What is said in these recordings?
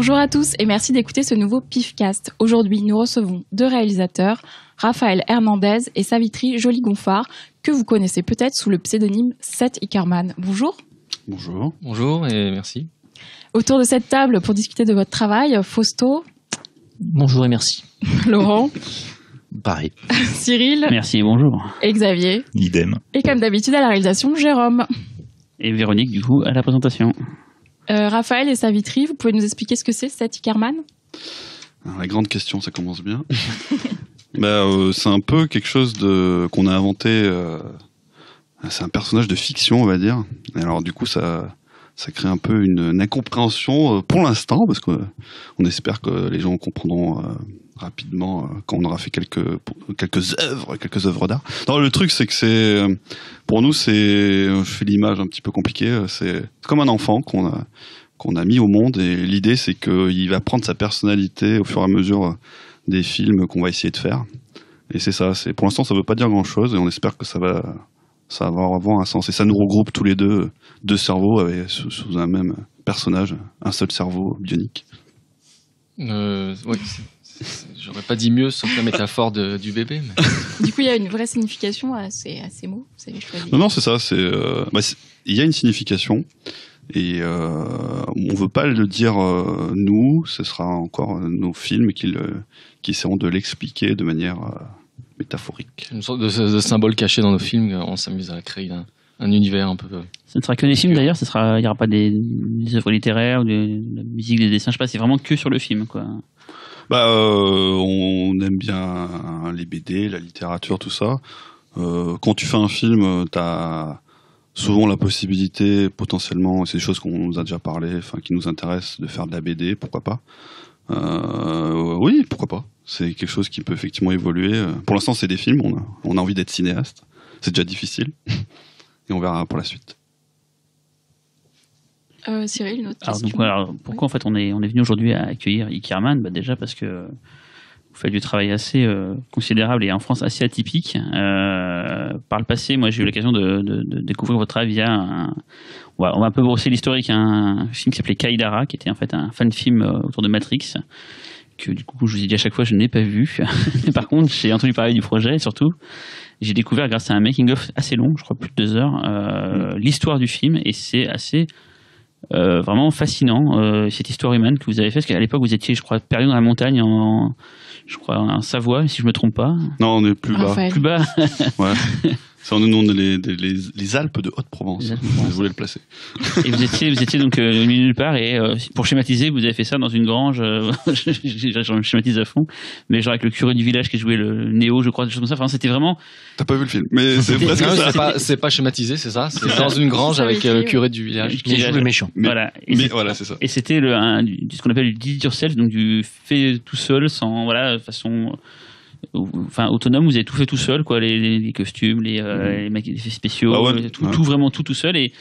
Bonjour à tous et merci d'écouter ce nouveau PIFcast. Aujourd'hui, nous recevons deux réalisateurs, Raphaël Hernandez et Savitri Joly-Gonfard, que vous connaissez peut-être sous le pseudonyme Seth Ickerman. Bonjour. Bonjour. Bonjour et merci. Autour de cette table pour discuter de votre travail, Fausto. Bonjour et merci. Laurent. Pareil. Cyril. Merci et bonjour. Et Xavier. Idem. Et comme d'habitude à la réalisation, Jérôme. Et Véronique, du coup, à la présentation. Raphaël et Savitri, vous pouvez nous expliquer ce que c'est Seth Ickerman ? Alors, la grande question, ça commence bien. C'est un peu quelque chose qu'on a inventé. C'est un personnage de fiction, on va dire. Et alors du coup, ça crée un peu une incompréhension pour l'instant, parce qu'on espère que les gens comprendront rapidement quand on aura fait quelques œuvres d'art. Non, le truc, c'est que pour nous, je fais l'image un petit peu compliquée. C'est comme un enfant qu'on a mis au monde, et l'idée, c'est qu'il va prendre sa personnalité au fur et à mesure des films qu'on va essayer de faire. Et c'est ça. Pour l'instant, ça veut pas dire grand-chose, et on espère que ça va avoir un sens. Et ça nous regroupe tous les deux cerveaux sous un même personnage, un seul cerveau bionique. Oui, j'aurais pas dit mieux sauf la métaphore du bébé. Mais... Du coup, il y a une vraie signification à ces mots, vous avez choisi. Non, c'est ça. Il y a une signification, et on veut pas le dire nous. Ce sera encore nos films qui essaieront de l'expliquer de manière métaphorique. Une sorte de symbole caché dans nos films. On s'amuse à créer un univers un peu. Ce ne sera que des films d'ailleurs. Il y aura pas des œuvres littéraires ou de la musique, des dessins. Je sais pas. C'est vraiment que sur le film, quoi. On aime bien les BD, la littérature, tout ça. Quand tu fais un film, t'as souvent la possibilité, potentiellement, c'est des choses qu'on nous a déjà parlé, qui nous intéressent, de faire de la BD, pourquoi pas. Oui, pourquoi pas. C'est quelque chose qui peut effectivement évoluer. Pour l'instant, c'est des films, on a envie d'être cinéaste. C'est déjà difficile. Et on verra pour la suite. Cyril, une autre question. Alors, pourquoi en fait on est venu aujourd'hui à accueillir Ickerman ? Déjà parce que vous faites du travail assez considérable et en France assez atypique. Par le passé, moi j'ai eu l'occasion de découvrir votre travail via on va un peu brosser l'historique, un film qui s'appelait Kaïdara, qui était en fait un fan film autour de Matrix, que du coup je vous ai dit à chaque fois je n'ai pas vu. Mais par contre j'ai entendu parler du projet, et surtout j'ai découvert grâce à un making-of assez long, je crois plus de 2 heures, l'histoire du film, et c'est assez vraiment fascinant, cette histoire humaine que vous avez faite, parce qu'à l'époque vous étiez, je crois, perdu dans la montagne en Savoie, si je me trompe pas. Non, on est plus bas. Raphaël. Plus bas. Ouais. C'est en nom les Alpes de Haute-Provence. Je voulais le placer. Et vous étiez donc au milieu de nulle part, et pour schématiser, vous avez fait ça dans une grange. Je schématise à fond, mais genre avec le curé du village qui jouait le Néo, je crois, des choses comme ça. Enfin, c'était vraiment. T'as pas vu le film, mais c'est presque ça. C'est pas schématisé, c'est ça. C'est dans une grange avec le curé du village qui joue le méchant. Voilà. Voilà, c'est ça. Et c'était ce qu'on appelle du do it yourself, donc du fait tout seul, sans façon. Enfin, autonome, vous avez tout fait tout seul, quoi, les costumes, les effets spéciaux, tout vraiment tout seul, et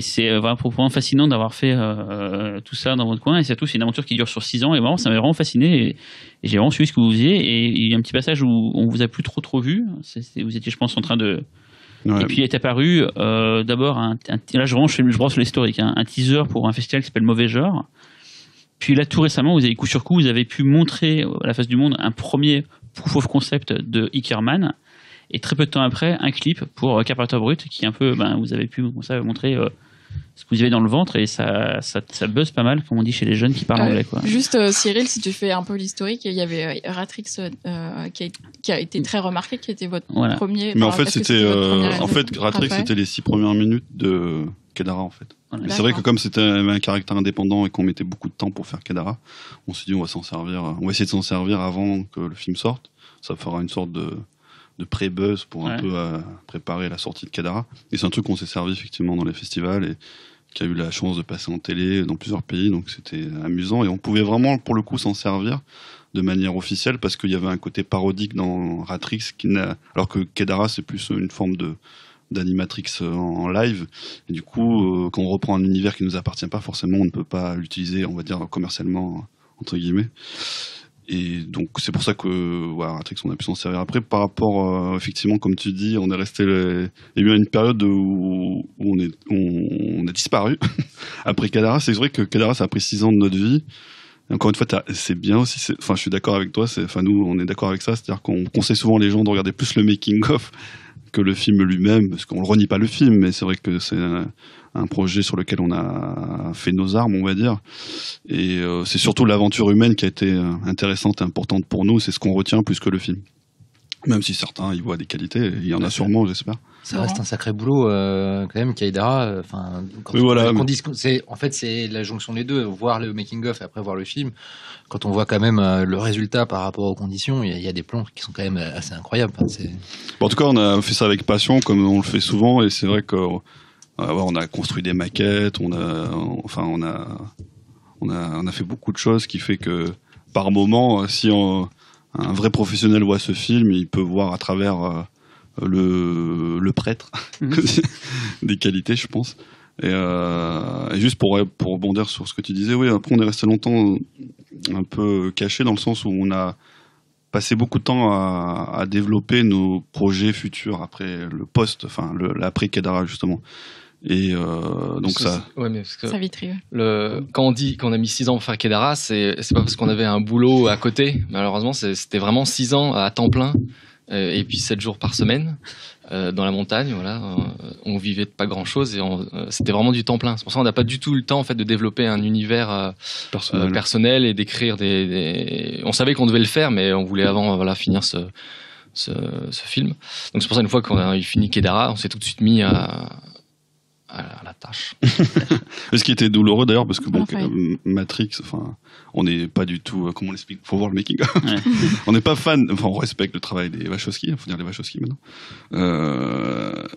c'est vraiment fascinant d'avoir fait tout ça dans votre coin. Et surtout, c'est une aventure qui dure sur 6 ans, et vraiment ça m'a vraiment fasciné, et j'ai vraiment suivi ce que vous faisiez. Et il y a un petit passage où on vous a plus trop vu. Vous étiez, je pense, en train de. Ouais. Et puis il est apparu d'abord là je brosse l'historique, un teaser pour un festival qui s'appelle Mauvais Genre. Puis là, tout récemment, vous avez coup sur coup, vous avez pu montrer à la face du monde un premier proof of concept de Ickerman, et très peu de temps après, un clip pour Carpenter Brut, qui un peu, vous avez pu montrer ce que vous avez dans le ventre, et ça buzz pas mal, comme on dit chez les jeunes qui parlent anglais, quoi. Juste, Cyril, si tu fais un peu l'historique, il y avait Ratrix qui a été très remarqué, qui était votre premier. Mais en fait, Ratrix, c'était les 6 premières minutes de Kedara, en fait. Mais c'est vrai que comme c'était un caractère indépendant et qu'on mettait beaucoup de temps pour faire Kedara, on s'est dit on va essayer de s'en servir avant que le film sorte. Ça fera une sorte de pré-buzz pour un peu préparer la sortie de Kedara. Et c'est un truc qu'on s'est servi effectivement dans les festivals et qui a eu la chance de passer en télé dans plusieurs pays, donc c'était amusant, et on pouvait vraiment pour le coup s'en servir de manière officielle parce qu'il y avait un côté parodique dans Ratrix alors que Kedara c'est plus une forme d'animatrix en live, et du coup quand on reprend un univers qui nous appartient pas, forcément on ne peut pas l'utiliser, on va dire, commercialement entre guillemets, et donc c'est pour ça que Ratrix on a pu s'en servir. Après par rapport effectivement comme tu dis, on est resté il y a eu une période où on a disparu après Kedara. C'est vrai que Kedara ça a pris 6 ans de notre vie, Et encore une fois, c'est bien aussi. Enfin, je suis d'accord avec toi. Enfin, nous, on est d'accord avec ça. C'est-à-dire qu'on conseille souvent les gens de regarder plus le making-of que le film lui-même, parce qu'on ne renie pas le film, mais c'est vrai que c'est un projet sur lequel on a fait nos armes, on va dire. Et c'est surtout l'aventure humaine qui a été intéressante et importante pour nous. C'est ce qu'on retient plus que le film. Même si certains y voient des qualités, il y en a sûrement, j'espère. Ça reste un sacré boulot quand même, Kaïdara. En fait, c'est la jonction des deux, voir le making-of et après voir le film. Quand on voit quand même le résultat par rapport aux conditions, il y a des plans qui sont quand même assez incroyables. En tout cas, on a fait ça avec passion, comme on le fait souvent, et c'est vrai qu'on a construit des maquettes, on a fait beaucoup de choses, qui fait que par moment, si un vrai professionnel voit ce film, il peut voir à travers le prêtre des qualités, je pense. Et juste pour rebondir sur ce que tu disais, oui, après on est resté longtemps un peu caché, dans le sens où on a passé beaucoup de temps à développer nos projets futurs après le post, enfin l'après Kaïdara justement. Et donc ça. Ouais, mais Savitri. Quand on dit qu'on a mis 6 ans pour faire Kaïdara, c'est pas parce qu'on avait un boulot à côté. Malheureusement, c'était vraiment 6 ans à temps plein et puis 7 jours par semaine dans la montagne. Voilà, on vivait de pas grand chose et c'était vraiment du temps plein. C'est pour ça qu'on n'a pas du tout le temps en fait de développer un univers personnel et d'écrire des. On savait qu'on devait le faire, mais on voulait avant finir ce film. Donc c'est pour ça une fois qu'on a fini Kaïdara, on s'est tout de suite mis à la tâche. Ce qui était douloureux d'ailleurs, parce que Matrix, enfin, on n'est pas du tout, comment on l'explique, faut voir le making. Ouais. On n'est pas fan, enfin, on respecte le travail des Wachowski, il faut dire les Wachowski maintenant,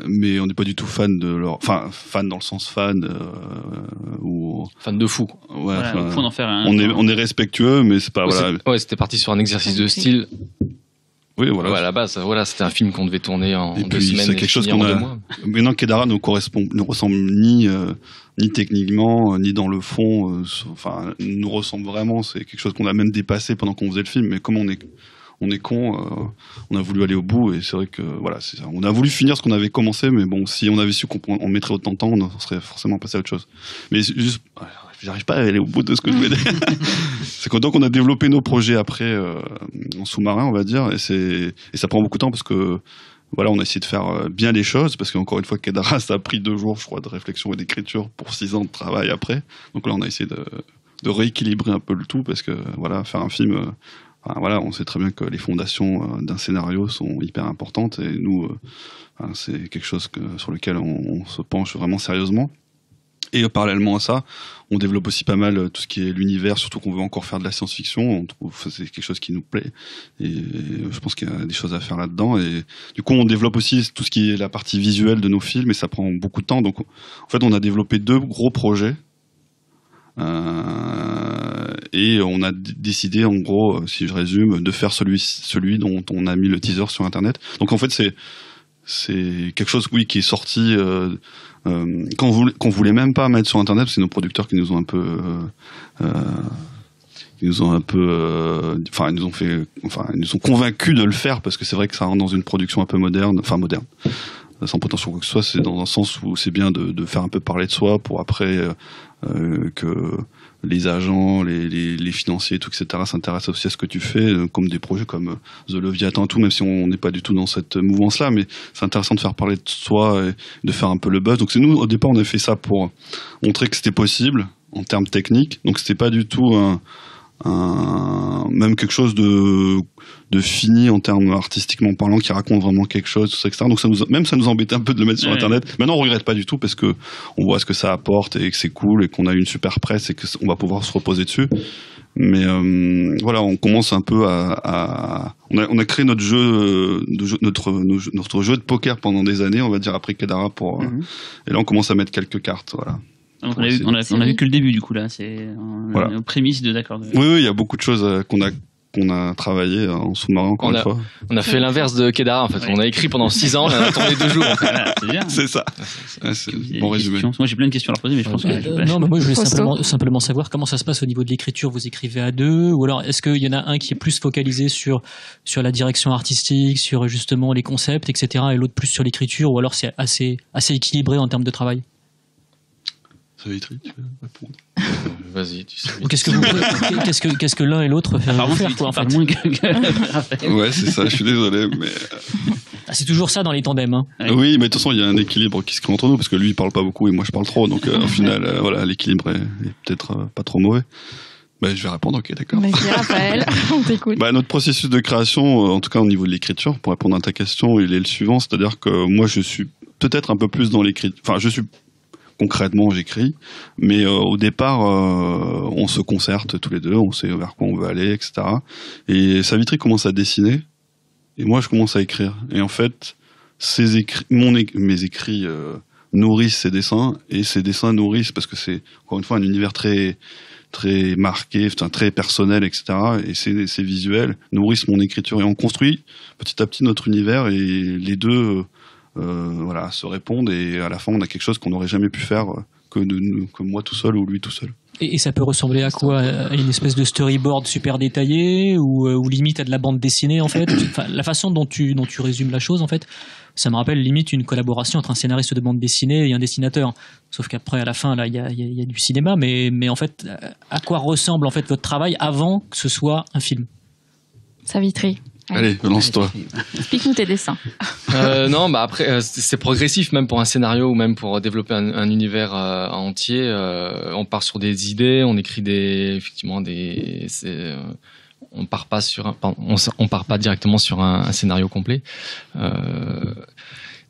mais on n'est pas du tout fan de leur, enfin, fan dans le sens fan ou fan de fou. Ouais, faut en faire un. On est respectueux, mais c'est pas c'était parti sur un exercice de style. Oui, voilà. Ouais, à la base, c'était un film qu'on devait tourner en 2 semaines. C'est quelque chose qu'on a. Maintenant, Kaïdara ne ressemble ni techniquement, ni dans le fond. Enfin, nous ressemble vraiment. C'est quelque chose qu'on a même dépassé pendant qu'on faisait le film. Mais comme on est con, on a voulu aller au bout. Et c'est vrai que voilà, c'est ça. On a voulu finir ce qu'on avait commencé, mais bon, si on avait su qu'on mettrait autant de temps, on serait forcément passé à autre chose. Mais juste. J'arrive pas à aller au bout de ce que je voulais dire. C'est que donc on a développé nos projets après en sous-marin, on va dire, et ça prend beaucoup de temps parce que voilà, on a essayé de faire bien les choses, parce qu'encore une fois, Kaïdara, ça a pris 2 jours, je crois, de réflexion et d'écriture pour 6 ans de travail après. Donc là, on a essayé de rééquilibrer un peu le tout, parce que voilà, faire un film, voilà, on sait très bien que les fondations d'un scénario sont hyper importantes, et nous, c'est quelque chose sur lequel on se penche vraiment sérieusement. Et parallèlement à ça, on développe aussi pas mal tout ce qui est l'univers, surtout qu'on veut encore faire de la science-fiction. On trouve que c'est quelque chose qui nous plaît. Et je pense qu'il y a des choses à faire là-dedans. Et du coup, on développe aussi tout ce qui est la partie visuelle de nos films, et ça prend beaucoup de temps. Donc, en fait, on a développé 2 gros projets. Et on a décidé, en gros, si je résume, de faire celui dont on a mis le teaser sur Internet. Donc, en fait, c'est quelque chose, oui, qui est sorti qu'on voulait même pas mettre sur Internet. C'est nos producteurs qui nous ont un peu ils nous ont convaincus de le faire, parce que c'est vrai que ça rentre dans une production un peu moderne, sans prétention quoi que ce soit. C'est dans un sens où c'est bien de faire un peu parler de soi pour après que les agents, les financiers, tout, etc., s'intéressent aussi à ce que tu fais, comme des projets comme The Leviathan et tout, même si on n'est pas du tout dans cette mouvance-là, mais c'est intéressant de faire parler de soi et de faire un peu le buzz. Donc c'est nous, au départ, on a fait ça pour montrer que c'était possible en termes techniques. Donc c'était pas du tout même quelque chose de fini en termes artistiquement parlant, qui raconte vraiment quelque chose, tout ça, etc. Donc ça nous embêtait un peu de le mettre sur Internet. Maintenant, on regrette pas du tout, parce que on voit ce que ça apporte et que c'est cool et qu'on a une super presse et qu'on va pouvoir se reposer dessus. Mais voilà, on commence un peu on a créé notre jeu, notre jeu de poker pendant des années, on va dire, après Kaïdara, et là on commence à mettre quelques cartes, voilà. Donc on a vu que le début, du coup, là, c'est aux prémices de d'accord. Oui, il y a beaucoup de choses qu'on a travaillé en sous-marin, encore une fois. On a fait l'inverse de Kaïdara, en fait. Ouais. On a écrit pendant 6 ans, on a attendu 2 jours. Voilà, c'est bien. C'est ça. C'est bon résumé. Moi, j'ai plein de questions à leur poser, mais je pense que non, mais moi, je voulais simplement savoir comment ça se passe au niveau de l'écriture. Vous écrivez à 2, ou alors est-ce qu'il y en a un qui est plus focalisé sur la direction artistique, sur justement les concepts, etc., et l'autre plus sur l'écriture, ou alors c'est assez équilibré en termes de travail? Savitri, tu veux répondre? Vas-y, tu sais. Qu'est-ce que l'un et l'autre faire quoi, en fait. Ouais, c'est ça, je suis désolé, mais... C'est toujours ça dans les tandems. Hein. Oui, mais de toute façon, il y a un équilibre qui se crée entre nous, parce que lui, il parle pas beaucoup et moi, je parle trop, donc au final, voilà, l'équilibre est peut-être pas trop mauvais. Je vais répondre, ok, d'accord. Merci Raphaël, on t'écoute. Notre processus de création, en tout cas au niveau de l'écriture, pour répondre à ta question, il est le suivant, c'est-à-dire que moi, je suis peut-être un peu plus dans l'écriture, enfin, concrètement, j'écris, mais au départ, on se concerte tous les deux, on sait vers quoi on veut aller, etc. Et Savitri commence à dessiner, et moi, je commence à écrire. Et en fait, mes écrits nourrissent ses dessins, et ses dessins nourrissent, parce que c'est, encore une fois, un univers très marqué, très personnel, etc. Et ces visuels nourrissent mon écriture. Et on construit petit à petit notre univers, et les deux... se répondent, et à la fin on a quelque chose qu'on n'aurait jamais pu faire que moi tout seul ou lui tout seul. Et ça peut ressembler à quoi? À une espèce de storyboard super détaillé ou limite à de la bande dessinée en fait? La façon dont tu résumes la chose en fait, ça me rappelle limite une collaboration entre un scénariste de bande dessinée et un dessinateur. Sauf qu'après à la fin là il y a du cinéma, mais en fait à quoi ressemble en fait votre travail avant que ce soit un film? Savitri. Allez, lance-toi. Explique-nous tes dessins. Non, après, c'est progressif, même pour un scénario ou même pour développer un univers entier. On part sur des idées, on écrit on part pas directement sur un scénario complet.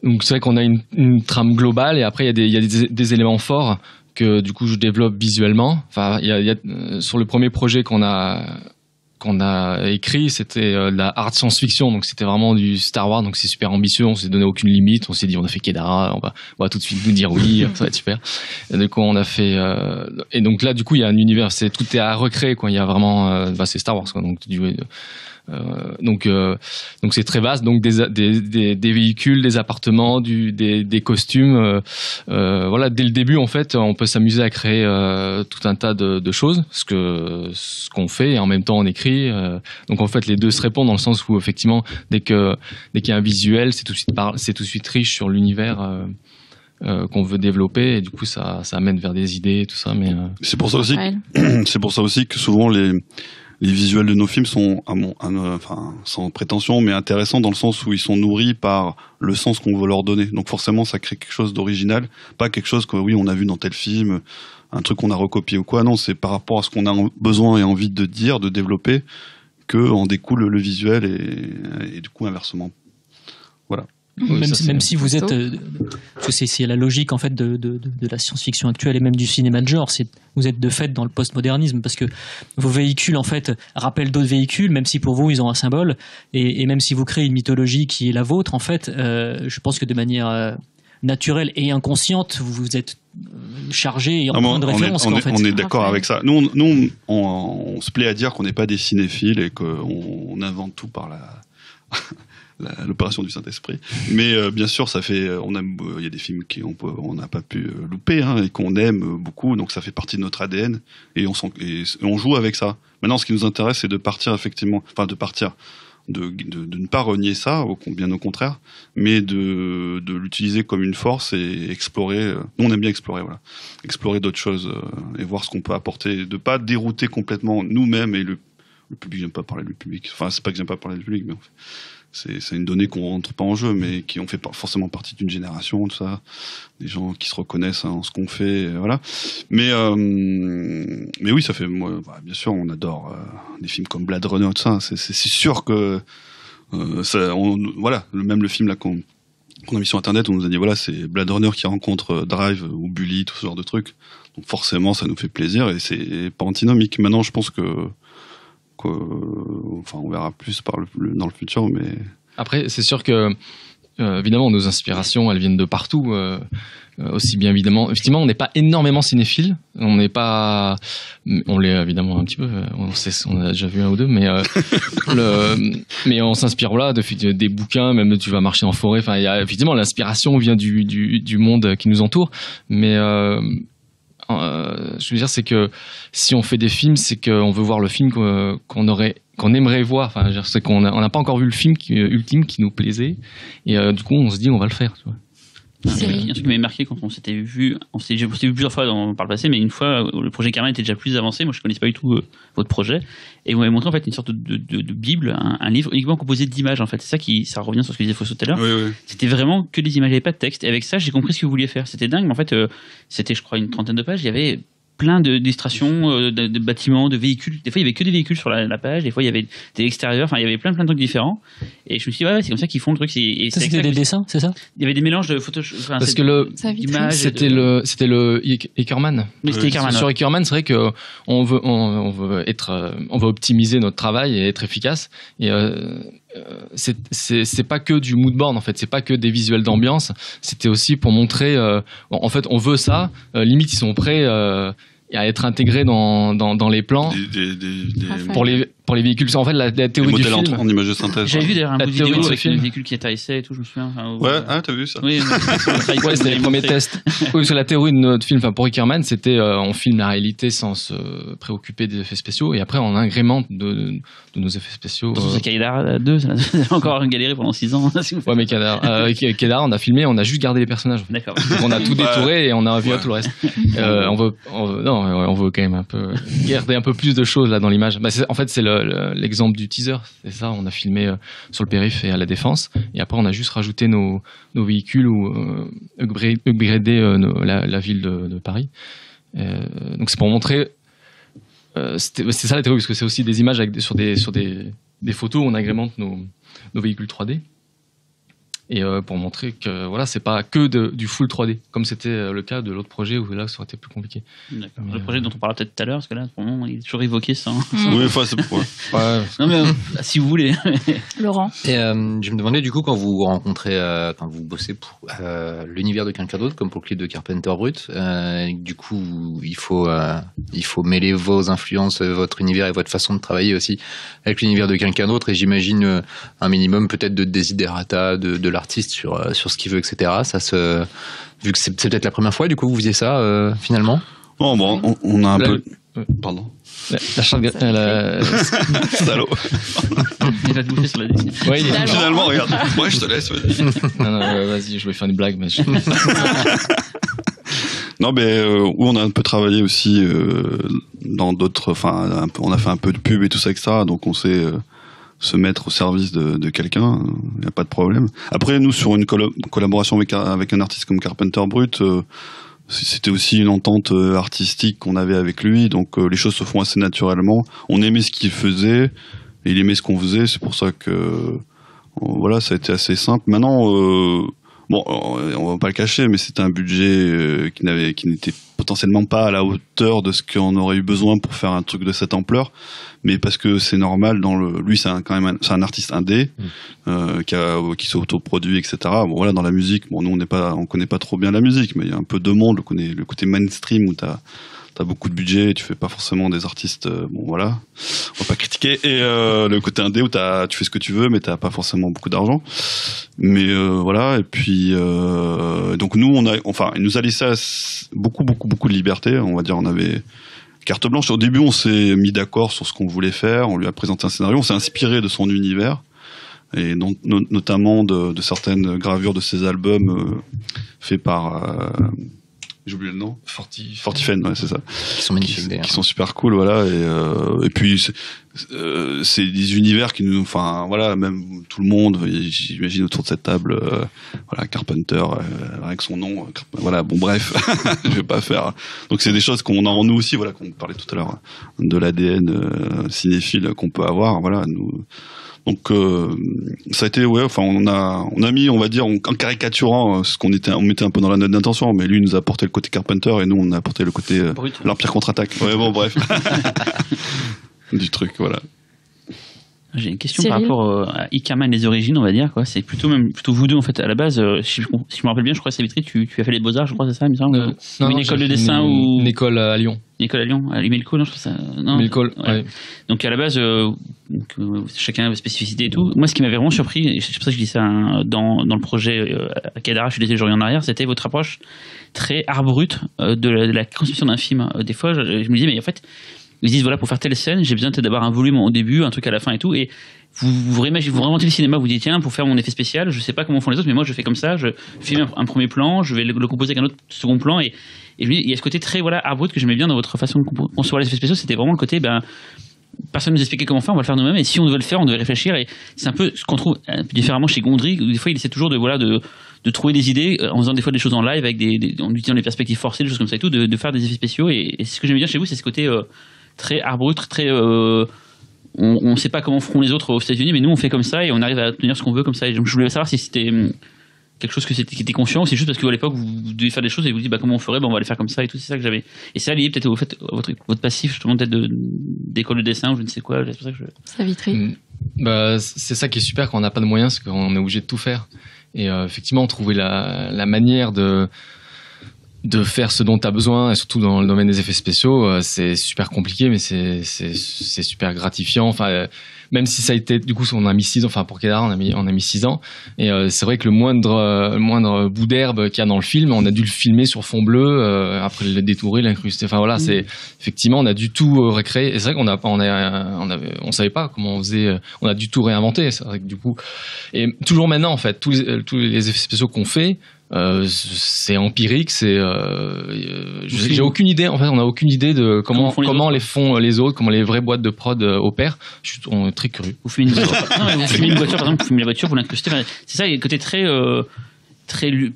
Donc c'est vrai qu'on a une trame globale, et après il y a des éléments forts que du coup je développe visuellement. Enfin, il y a sur le premier projet qu'on a écrit, c'était de la hard science-fiction, donc c'était vraiment du Star Wars, donc c'est super ambitieux, on s'est donné aucune limite, on s'est dit on a fait Kedara, on va tout de suite nous dire oui, ça va être super. Et du coup on a fait et donc là du coup il y a un univers, tout est à recréer quoi, il y a vraiment c'est Star Wars quoi, donc c'est très vaste, donc des véhicules, des appartements, des costumes, voilà, dès le début en fait on peut s'amuser à créer tout un tas de choses, ce qu'on fait, et en même temps on écrit, donc en fait les deux se répondent dans le sens où effectivement dès qu'il y a un visuel, c'est tout de suite riche sur l'univers qu'on veut développer, et du coup ça amène vers des idées et tout ça, mais c'est pour ça aussi que souvent les visuels de nos films sont, sans prétention, mais intéressants dans le sens où ils sont nourris par le sens qu'on veut leur donner. Donc forcément, ça crée quelque chose d'original, pas quelque chose que oui, on a vu dans tel film, un truc qu'on a recopié ou quoi. Non, c'est par rapport à ce qu'on a besoin et envie de dire, de développer, que en découle le visuel, et du coup inversement. Voilà. Même si vous êtes, parce que c'est la logique en fait de la science-fiction actuelle et même du cinéma de genre, vous êtes de fait dans le postmodernisme, parce que vos véhicules en fait rappellent d'autres véhicules, même si pour vous ils ont un symbole, et même si vous créez une mythologie qui est la vôtre en fait, je pense que de manière naturelle et inconsciente vous êtes chargé et en point de référence. On est d'accord avec ça. Nous on se plaît à dire qu'on n'est pas des cinéphiles et qu'on invente tout par l'opération du Saint-Esprit, mais bien sûr ça fait, il y a des films on n'a pas pu louper, et qu'on aime beaucoup, donc ça fait partie de notre ADN, et on joue avec ça. Maintenant, ce qui nous intéresse, c'est de partir effectivement, de ne pas renier ça, bien au contraire, mais de l'utiliser comme une force et explorer. Nous, on aime bien explorer, voilà, explorer d'autres choses et voir ce qu'on peut apporter, de pas dérouter complètement nous-mêmes et le public. J'aime pas parler du public. Enfin, c'est pas que j'aime pas parler du public, mais en fait, c'est une donnée qu'on rentre pas en jeu, mais qui ont fait forcément partie d'une génération, tout ça, des gens qui se reconnaissent en ce qu'on fait, voilà. Mais oui, ça fait, moi, bien sûr, on adore des films comme Blade Runner, tout ça. C'est sûr que voilà, même le film là qu'on a mis sur internet, on nous a dit voilà, c'est Blade Runner qui rencontre Drive ou Bully, tout ce genre de trucs. Donc forcément, ça nous fait plaisir, et c'est pas antinomique. Maintenant, je pense que on verra plus dans le futur, mais après c'est sûr que évidemment nos inspirations elles viennent de partout, aussi bien évidemment on n'est pas énormément cinéphile, on l'est évidemment un petit peu, on a déjà vu un ou deux, mais mais on s'inspire des bouquins, même tu vas marcher en forêt, enfin évidemment l'inspiration vient du monde qui nous entoure, mais je veux dire, c'est que si on fait des films, c'est qu'on veut voir le film qu'on aimerait voir. Enfin, c'est qu'on n'a pas encore vu le film ultime qui nous plaisait, et du coup, on se dit on va le faire. Tu vois. Un truc qui m'avait marqué quand on s'était vu plusieurs fois par le passé, mais une fois le projet Carmen était déjà plus avancé. Moi, je connaissais pas du tout votre projet, et vous m'avez montré en fait une sorte de bible, un livre uniquement composé d'images. En fait, c'est ça revient sur ce que disait Fausto tout à l'heure. Oui. C'était vraiment que des images, il n'y avait pas de texte. Et avec ça, j'ai compris ce que vous vouliez faire. C'était dingue, mais en fait, c'était, je crois, une trentaine de pages. Il y avait plein d'illustrations de bâtiments, de véhicules. Des fois, il y avait que des véhicules sur la page. Des fois, il y avait des extérieurs. Enfin, il y avait plein de trucs différents. Et je me suis dit, c'est comme ça qu'ils font le truc. C'était des dessins, c'est ça? Il y avait des mélanges de photos. Parce que c'était le Eckermann. Mais c'était Eckermann. Sur Eckermann, c'est vrai que on veut optimiser notre travail et être efficace. Et c'est pas que du mood board en fait, c'est pas que des visuels d'ambiance. C'était aussi pour montrer. En fait, on veut ça. Limite, ils sont prêts à être intégrés dans les plans pour les véhicules. En fait, la théorie du film en image de synthèse. J'avais vu d'ailleurs un bout de vidéo avec les véhicules qui atterrissaient et tout, je me souviens. T'as vu ça? Oui, c'était les premiers tests. Oui, sur la théorie de notre film, pour Eckermann, c'était on filme la réalité sans se préoccuper des effets spéciaux, et après on agrémente de nos effets spéciaux. C'est Kedar 2, ça a encore galéré pendant 6 ans. Ouais, mais Kedar, on a filmé, on a juste gardé les personnages. D'accord. Donc on a tout détouré et on a vu tout le reste. On veut quand même un peu garder un peu plus de choses là dans l'image. En fait, c'est l'exemple du teaser, c'est ça. On a filmé sur le périph' et à la Défense, et après on a juste rajouté nos véhicules ou upgradé la ville de Paris. Donc c'est pour montrer. C'est ça la théorie, parce que c'est aussi des images sur des photos où on agrémente nos véhicules 3D. Et pour montrer que c'est pas que du full 3D, comme c'était le cas de l'autre projet où là ça aurait été plus compliqué. D'accord. Le projet dont on parlera peut-être tout à l'heure, parce que là pour le moment il est toujours évoqué ça. Oui, enfin c'est pour. Non mais si vous voulez. Laurent. Et je me demandais du coup, quand vous rencontrez, quand vous bossez pour l'univers de quelqu'un d'autre, comme pour le clip de Carpenter Brut, du coup il faut mêler vos influences, votre univers et votre façon de travailler aussi avec l'univers de quelqu'un d'autre, et j'imagine un minimum peut-être de desiderata de l'artiste sur ce qu'il veut, etc. Vu que c'est peut-être la première fois, du coup, vous faisiez ça finalement. Bon, on a un peu. Pardon. La charge. Salaud. Il va te bouffer sur la dessinée. Ouais, finalement, regarde. Ouais, je te laisse. Non, vas-y, je vais faire une blague, mais. Non, mais on a un peu travaillé aussi dans d'autres. Enfin, on a fait un peu de pub et tout ça, etc. Donc, on sait se mettre au service de quelqu'un, il n'y a pas de problème. Après, nous, sur une collaboration avec un artiste comme Carpenter Brut, c'était aussi une entente artistique qu'on avait avec lui, donc les choses se font assez naturellement. On aimait ce qu'il faisait, et il aimait ce qu'on faisait, c'est pour ça que ça a été assez simple. Maintenant, on va pas le cacher, mais c'était un budget qui n'était potentiellement pas à la hauteur de ce qu'on aurait eu besoin pour faire un truc de cette ampleur, mais parce que c'est normal. Lui, c'est un artiste indé qui s'autoproduit, etc. Bon, voilà, dans la musique, nous on connaît pas trop bien la musique, mais il y a un peu de monde. On connaît le côté mainstream où t'as beaucoup de budget, tu fais pas forcément des artistes, on va pas critiquer, et le côté indé où tu fais ce que tu veux, mais t'as pas forcément beaucoup d'argent. Mais et puis donc nous il nous a laissé beaucoup de liberté, on va dire. On avait carte blanche. Au début, on s'est mis d'accord sur ce qu'on voulait faire, on lui a présenté un scénario, on s'est inspiré de son univers, et notamment de certaines gravures de ses albums faits par j'ai oublié le nom. Fortifen, ouais, c'est ça. Qui sont magnifiques d'ailleurs. Qui sont super cool, voilà. Et puis c'est des univers qui nous, même tout le monde, j'imagine autour de cette table, Carpenter, avec son nom, bref, je vais pas faire. Donc c'est des choses qu'on a en nous aussi, qu'on parlait tout à l'heure, de l'ADN cinéphile qu'on peut avoir, nous. Donc ça a été on a mis, on va dire, en caricaturant ce qu'on mettait un peu dans la note d'intention, mais lui nous a apporté le côté Carpenter et nous on a apporté le côté l'Empire contre-attaque. Ouais, bref. Du truc, voilà. J'ai une question par rapport à Eckermann, les origines, on va dire, quoi. C'est plutôt vous deux, en fait, à la base. Si je me rappelle bien, je crois, Savitri, tu as fait les Beaux-Arts, je crois, c'est ça, il me semble. Une école de dessin ou. Une école à Lyon. Une école à Lyon, à l'Imelco, non, je crois ça. Non. Imelco, ouais. Donc, à la base, chacun a une spécificité et tout. Moi, ce qui m'avait vraiment surpris, et c'est pour ça que je dis ça, dans le projet à Cadara, je suis désolé, je reviens en arrière, c'était votre approche très art brut de la conception d'un film. Des fois, je me disais, mais en fait, Ils disent voilà, pour faire telle scène, j'ai besoin peut-être d'avoir un volume au début, un truc à la fin et tout. Et vous réinventez le cinéma, vous dites tiens, pour faire mon effet spécial, je sais pas comment font les autres, mais moi je fais comme ça, je filme un premier plan, je vais le composer avec un autre second plan. Et lui, il y a ce côté très arbre que j'aimais bien dans votre façon de concevoir les effets spéciaux, c'était vraiment le côté personne nous expliquait comment faire, on va le faire nous-mêmes, et si on devait le faire, on devait réfléchir. Et c'est un peu ce qu'on trouve différemment chez Gondry, où des fois il essaie toujours de trouver des idées en faisant des fois des choses en live avec en utilisant les perspectives forcées, des choses comme ça et tout, de faire des effets spéciaux. Et ce que j'aime bien chez vous, c'est ce côté très arbre, très on sait pas comment feront les autres aux États-Unis, mais nous on fait comme ça et on arrive à obtenir ce qu'on veut comme ça. Et je voulais savoir si c'était quelque chose qui était conscient, ou c'est juste parce qu'à l'époque vous deviez faire des choses et vous dites comment on ferait, on va les faire comme ça et tout. C'est ça que j'avais. Et ça lié peut-être au fait votre passif justement peut-être d'école de dessin ou je ne sais quoi. C'est pour ça que Savitri. C'est ça qui est super quand on n'a pas de moyens, c'est qu'on est obligé de tout faire. Et effectivement, trouver la manière de faire ce dont tu as besoin, et surtout dans le domaine des effets spéciaux, c'est super compliqué, mais c'est super gratifiant. Enfin, même si ça a été, du coup, on a mis 6 ans, enfin pour Kedara, on a mis 6 ans. Et c'est vrai que le moindre bout d'herbe qu'il y a dans le film, on a dû le filmer sur fond bleu, après le détourer, l'incruster. Enfin voilà, c'est effectivement, on a dû tout recréer. Et c'est vrai on savait pas comment on faisait. On a dû tout réinventer. C'est vrai que du coup, et toujours maintenant en fait, tous les effets spéciaux qu'on fait. C'est empirique, j'ai aucune idée, en fait, on n'a aucune idée de comment les font les autres, comment les vraies boîtes de prod opèrent. On est très curieux. Vous filmez une voiture, vous filmez une voiture, par exemple, vous filmez la voiture, vous l'incrustez. C'est ça, il y a le côté très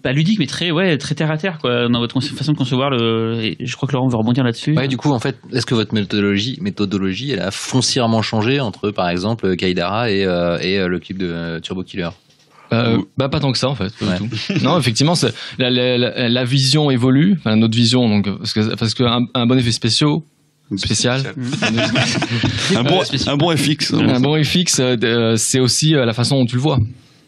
pas ludique, mais très terre à terre, quoi, dans votre façon de concevoir et je crois que Laurent va rebondir là-dessus. Ouais, du coup, en fait, est-ce que votre méthodologie, elle a foncièrement changé entre, par exemple, Kaidara et le clip de Turbo Killer? Pas tant que ça en fait, pas du tout. Non, effectivement, la vision évolue, enfin, notre vision, donc parce que un bon effet spécial. Un bon FX. Un bon FX, c'est aussi la façon dont tu le vois.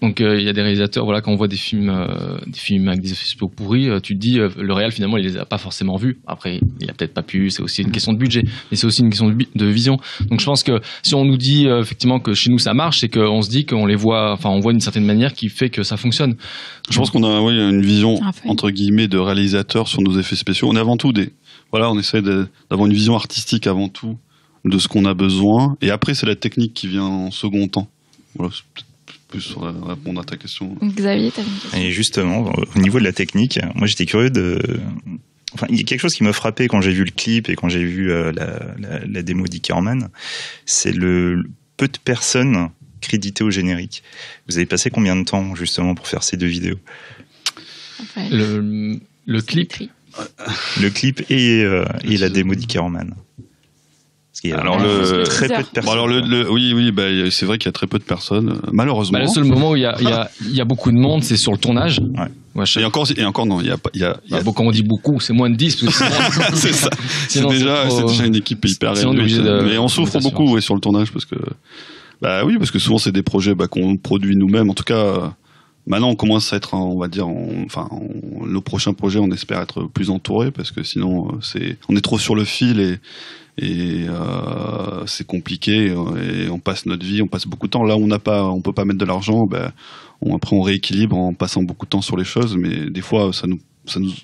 Donc il y a des réalisateurs, voilà, quand on voit des films avec des effets spéciaux pourris, tu te dis le réal finalement il les a pas forcément vus. Après il a peut-être pas pu, c'est aussi une question de budget, mais c'est aussi une question de vision. Donc je pense que si on nous dit effectivement que chez nous ça marche, c'est qu'on se dit qu'on les voit, enfin on voit d'une certaine manière qui fait que ça fonctionne. Je pense qu'on a une vision entre guillemets de réalisateur sur nos effets spéciaux. On est avant tout on essaie d'avoir une vision artistique avant tout de ce qu'on a besoin, et après c'est la technique qui vient en second temps. Voilà, c'est peut-être plus répondre à ta question. Xavier, t'avais une question. Et justement, au niveau de la technique, moi j'étais curieux enfin, il y a quelque chose qui m'a frappé quand j'ai vu le clip et quand j'ai vu la démo d'Ickerman, c'est le peu de personnes créditées au générique. Vous avez passé combien de temps justement pour faire ces 2 vidéos? Le clip. Le clip et la démo d'Ickerman. Alors très peu de personnes. Oui, c'est vrai qu'il y a très peu de personnes, malheureusement. Le seul moment où il y a beaucoup de monde, c'est sur le tournage. Ouais, et encore non, il y a quand on dit beaucoup, c'est moins de 10. C'est ça. C'est déjà une équipe hyper réduite. Mais on souffre beaucoup sur le tournage parce que souvent c'est des projets qu'on produit nous-mêmes. En tout cas, maintenant on commence à être, on va dire, nos prochains projets, on espère être plus entourés parce que sinon on est trop sur le fil et c'est compliqué et on passe notre vie, on passe beaucoup de temps là où on peut pas mettre de l'argent, après on rééquilibre en passant beaucoup de temps sur les choses, mais des fois ça nous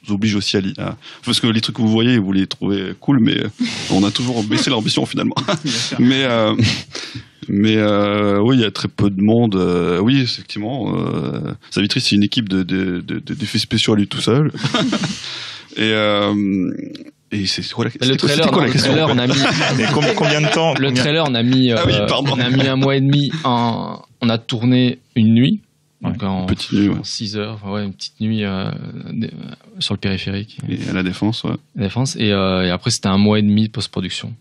oblige aussi à parce que les trucs que vous voyez vous les trouvez cool, mais on a toujours baissé l'ambition finalement. mais oui, il y a très peu de monde. Oui, effectivement, Savitri, c'est une équipe d'effets spéciaux à lui tout seul. Et c'est quoi la question? Le trailer, on a mis combien de temps? Le trailer, on a mis on a mis 1 mois et demi. On a tourné une nuit. Donc en 6 heures, une petite nuit sur le périphérique. Et à la Défense, ouais. La Défense, et après c'était 1 mois et demi de post-production.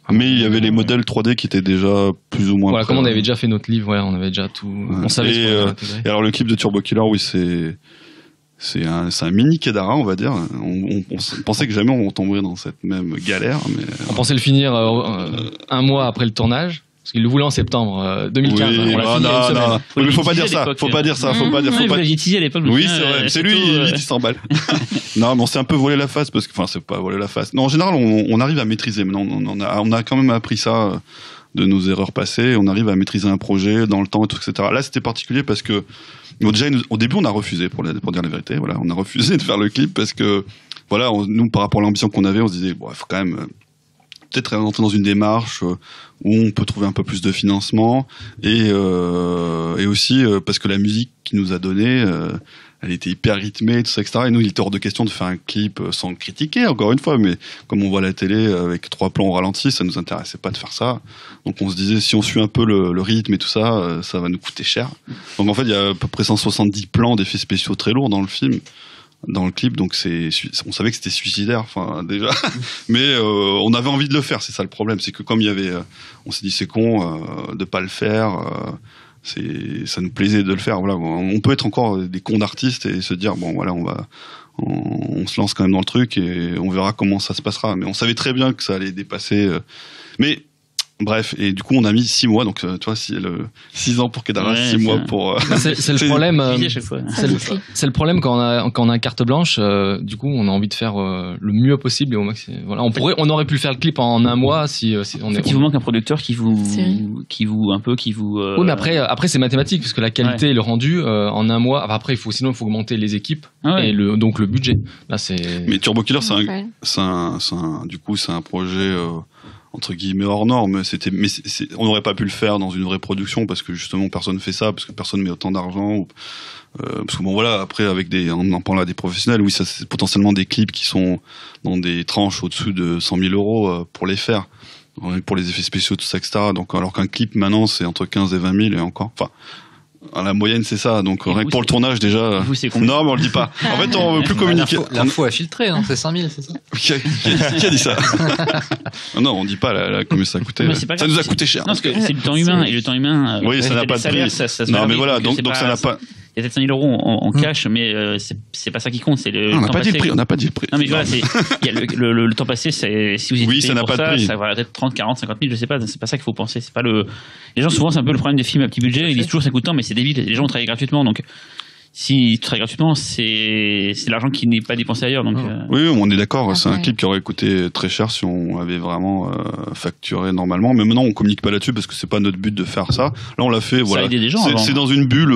Mais il y avait les modèles 3D qui étaient déjà plus ou moins. Voilà, comme on avait déjà fait notre livre, on avait déjà tout. On savait ce qu'on avait intégré. Et alors le clip de Turbo Killer, oui, c'est un mini Kedara, on va dire. On pensait que jamais on tomberait dans cette même galère. Mais on pensait le finir 1 mois après le tournage. Parce qu'il le voulait en septembre 2015. Oui, on l'a fini une semaine. Mais faut pas dire ça. Faut pas dire ça. Faut pas dire. Vous l'aviez teasé à l'époque. Oui, c'est vrai. C'est lui, il s'emballe. Non, mais on s'est un peu volé la face parce que, c'est pas volé la face. Non, en général, on arrive à maîtriser. Maintenant, on a quand même appris ça de nos erreurs passées. On arrive à maîtriser un projet dans le temps et tout, etc. Là, c'était particulier parce que, déjà, au début, on a refusé, pour dire la vérité. Voilà, on a refusé de faire le clip parce que, voilà, nous, par rapport à l'ambition qu'on avait, on se disait, bon, il faut quand même peut-être rentrer dans une démarche où on peut trouver un peu plus de financement et aussi parce que la musique qu'il nous a donnée, elle était hyper rythmée, tout ça, etc. Et nous, il était hors de question de faire un clip sans le critiquer, encore une fois, mais comme on voit la télé avec 3 plans au ralenti, ça nous intéressait pas de faire ça. Donc on se disait, si on suit un peu le rythme et tout ça, ça va nous coûter cher. Donc en fait, il y a à peu près 170 plans d'effets spéciaux très lourds dans le film. Dans le clip, donc on savait que c'était suicidaire, enfin déjà, mais on avait envie de le faire, c'est ça le problème, c'est que comme il y avait, on s'est dit c'est con de pas le faire, ça nous plaisait de le faire, voilà, on peut être encore des cons d'artistes et se dire bon voilà on se lance quand même dans le truc et on verra comment ça se passera, mais on savait très bien que ça allait dépasser, mais bref, et du coup on a mis 6 mois, donc tu vois, 6 ans pour Kedara, 6 mois pour... C'est le problème, c'est le problème quand on a carte blanche, du coup on a envie de faire le mieux possible et au maximum. Voilà, on aurait pu faire le clip en un mois si on est... Il vous manque un producteur qui vous... Oui, mais après c'est mathématique, parce que la qualité et le rendu, en un mois, après sinon il faut augmenter les équipes et donc le budget. Là, mais Turbo Killer, du coup c'est un projet... entre guillemets hors norme, on n'aurait pas pu le faire dans une vraie production parce que justement personne fait ça, parce que personne met autant d'argent, parce que bon voilà, après en parlant à des professionnels, oui, ça c'est potentiellement des clips qui sont dans des tranches au-dessous de 100 000 euros pour les faire, pour les effets spéciaux, tout ça, etc. Donc alors qu'un clip maintenant c'est entre 15 et 20 000 et encore, enfin la moyenne c'est ça, donc rien que pour le tournage déjà. Non mais on le dit pas. En fait on veut plus communiquer. L'info à filtrer, non, c'est 5000, c'est ça? Qui a dit ça? Non, on dit pas combien ça a coûté. Ça nous a coûté cher. Non, parce que c'est le temps humain, et le temps humain. Oui, ça n'a pas de prix. Non mais voilà, donc ça n'a pas. Il y a 700 000 euros en cash, mais c'est pas ça qui compte, c'est le temps passé. On n'a pas dit le prix. Non mais voilà, il y a le temps passé, si vous êtes payé pour ça va être 30, 40, 50 000, je sais pas, c'est pas ça qu'il faut penser. C'est pas les gens, souvent, c'est un peu le problème des films à petit budget, ils disent toujours ça coûte tant, mais c'est débile, les gens travaillent gratuitement, donc si tu travailles gratuitement, c'est l'argent qui n'est pas dépensé ailleurs. Donc, Oui, on est d'accord, c'est un clip qui aurait coûté très cher si on avait vraiment facturé normalement, mais maintenant on communique pas là-dessus parce que c'est pas notre but de faire ça. Là on l'a fait, voilà. C'est dans une bulle.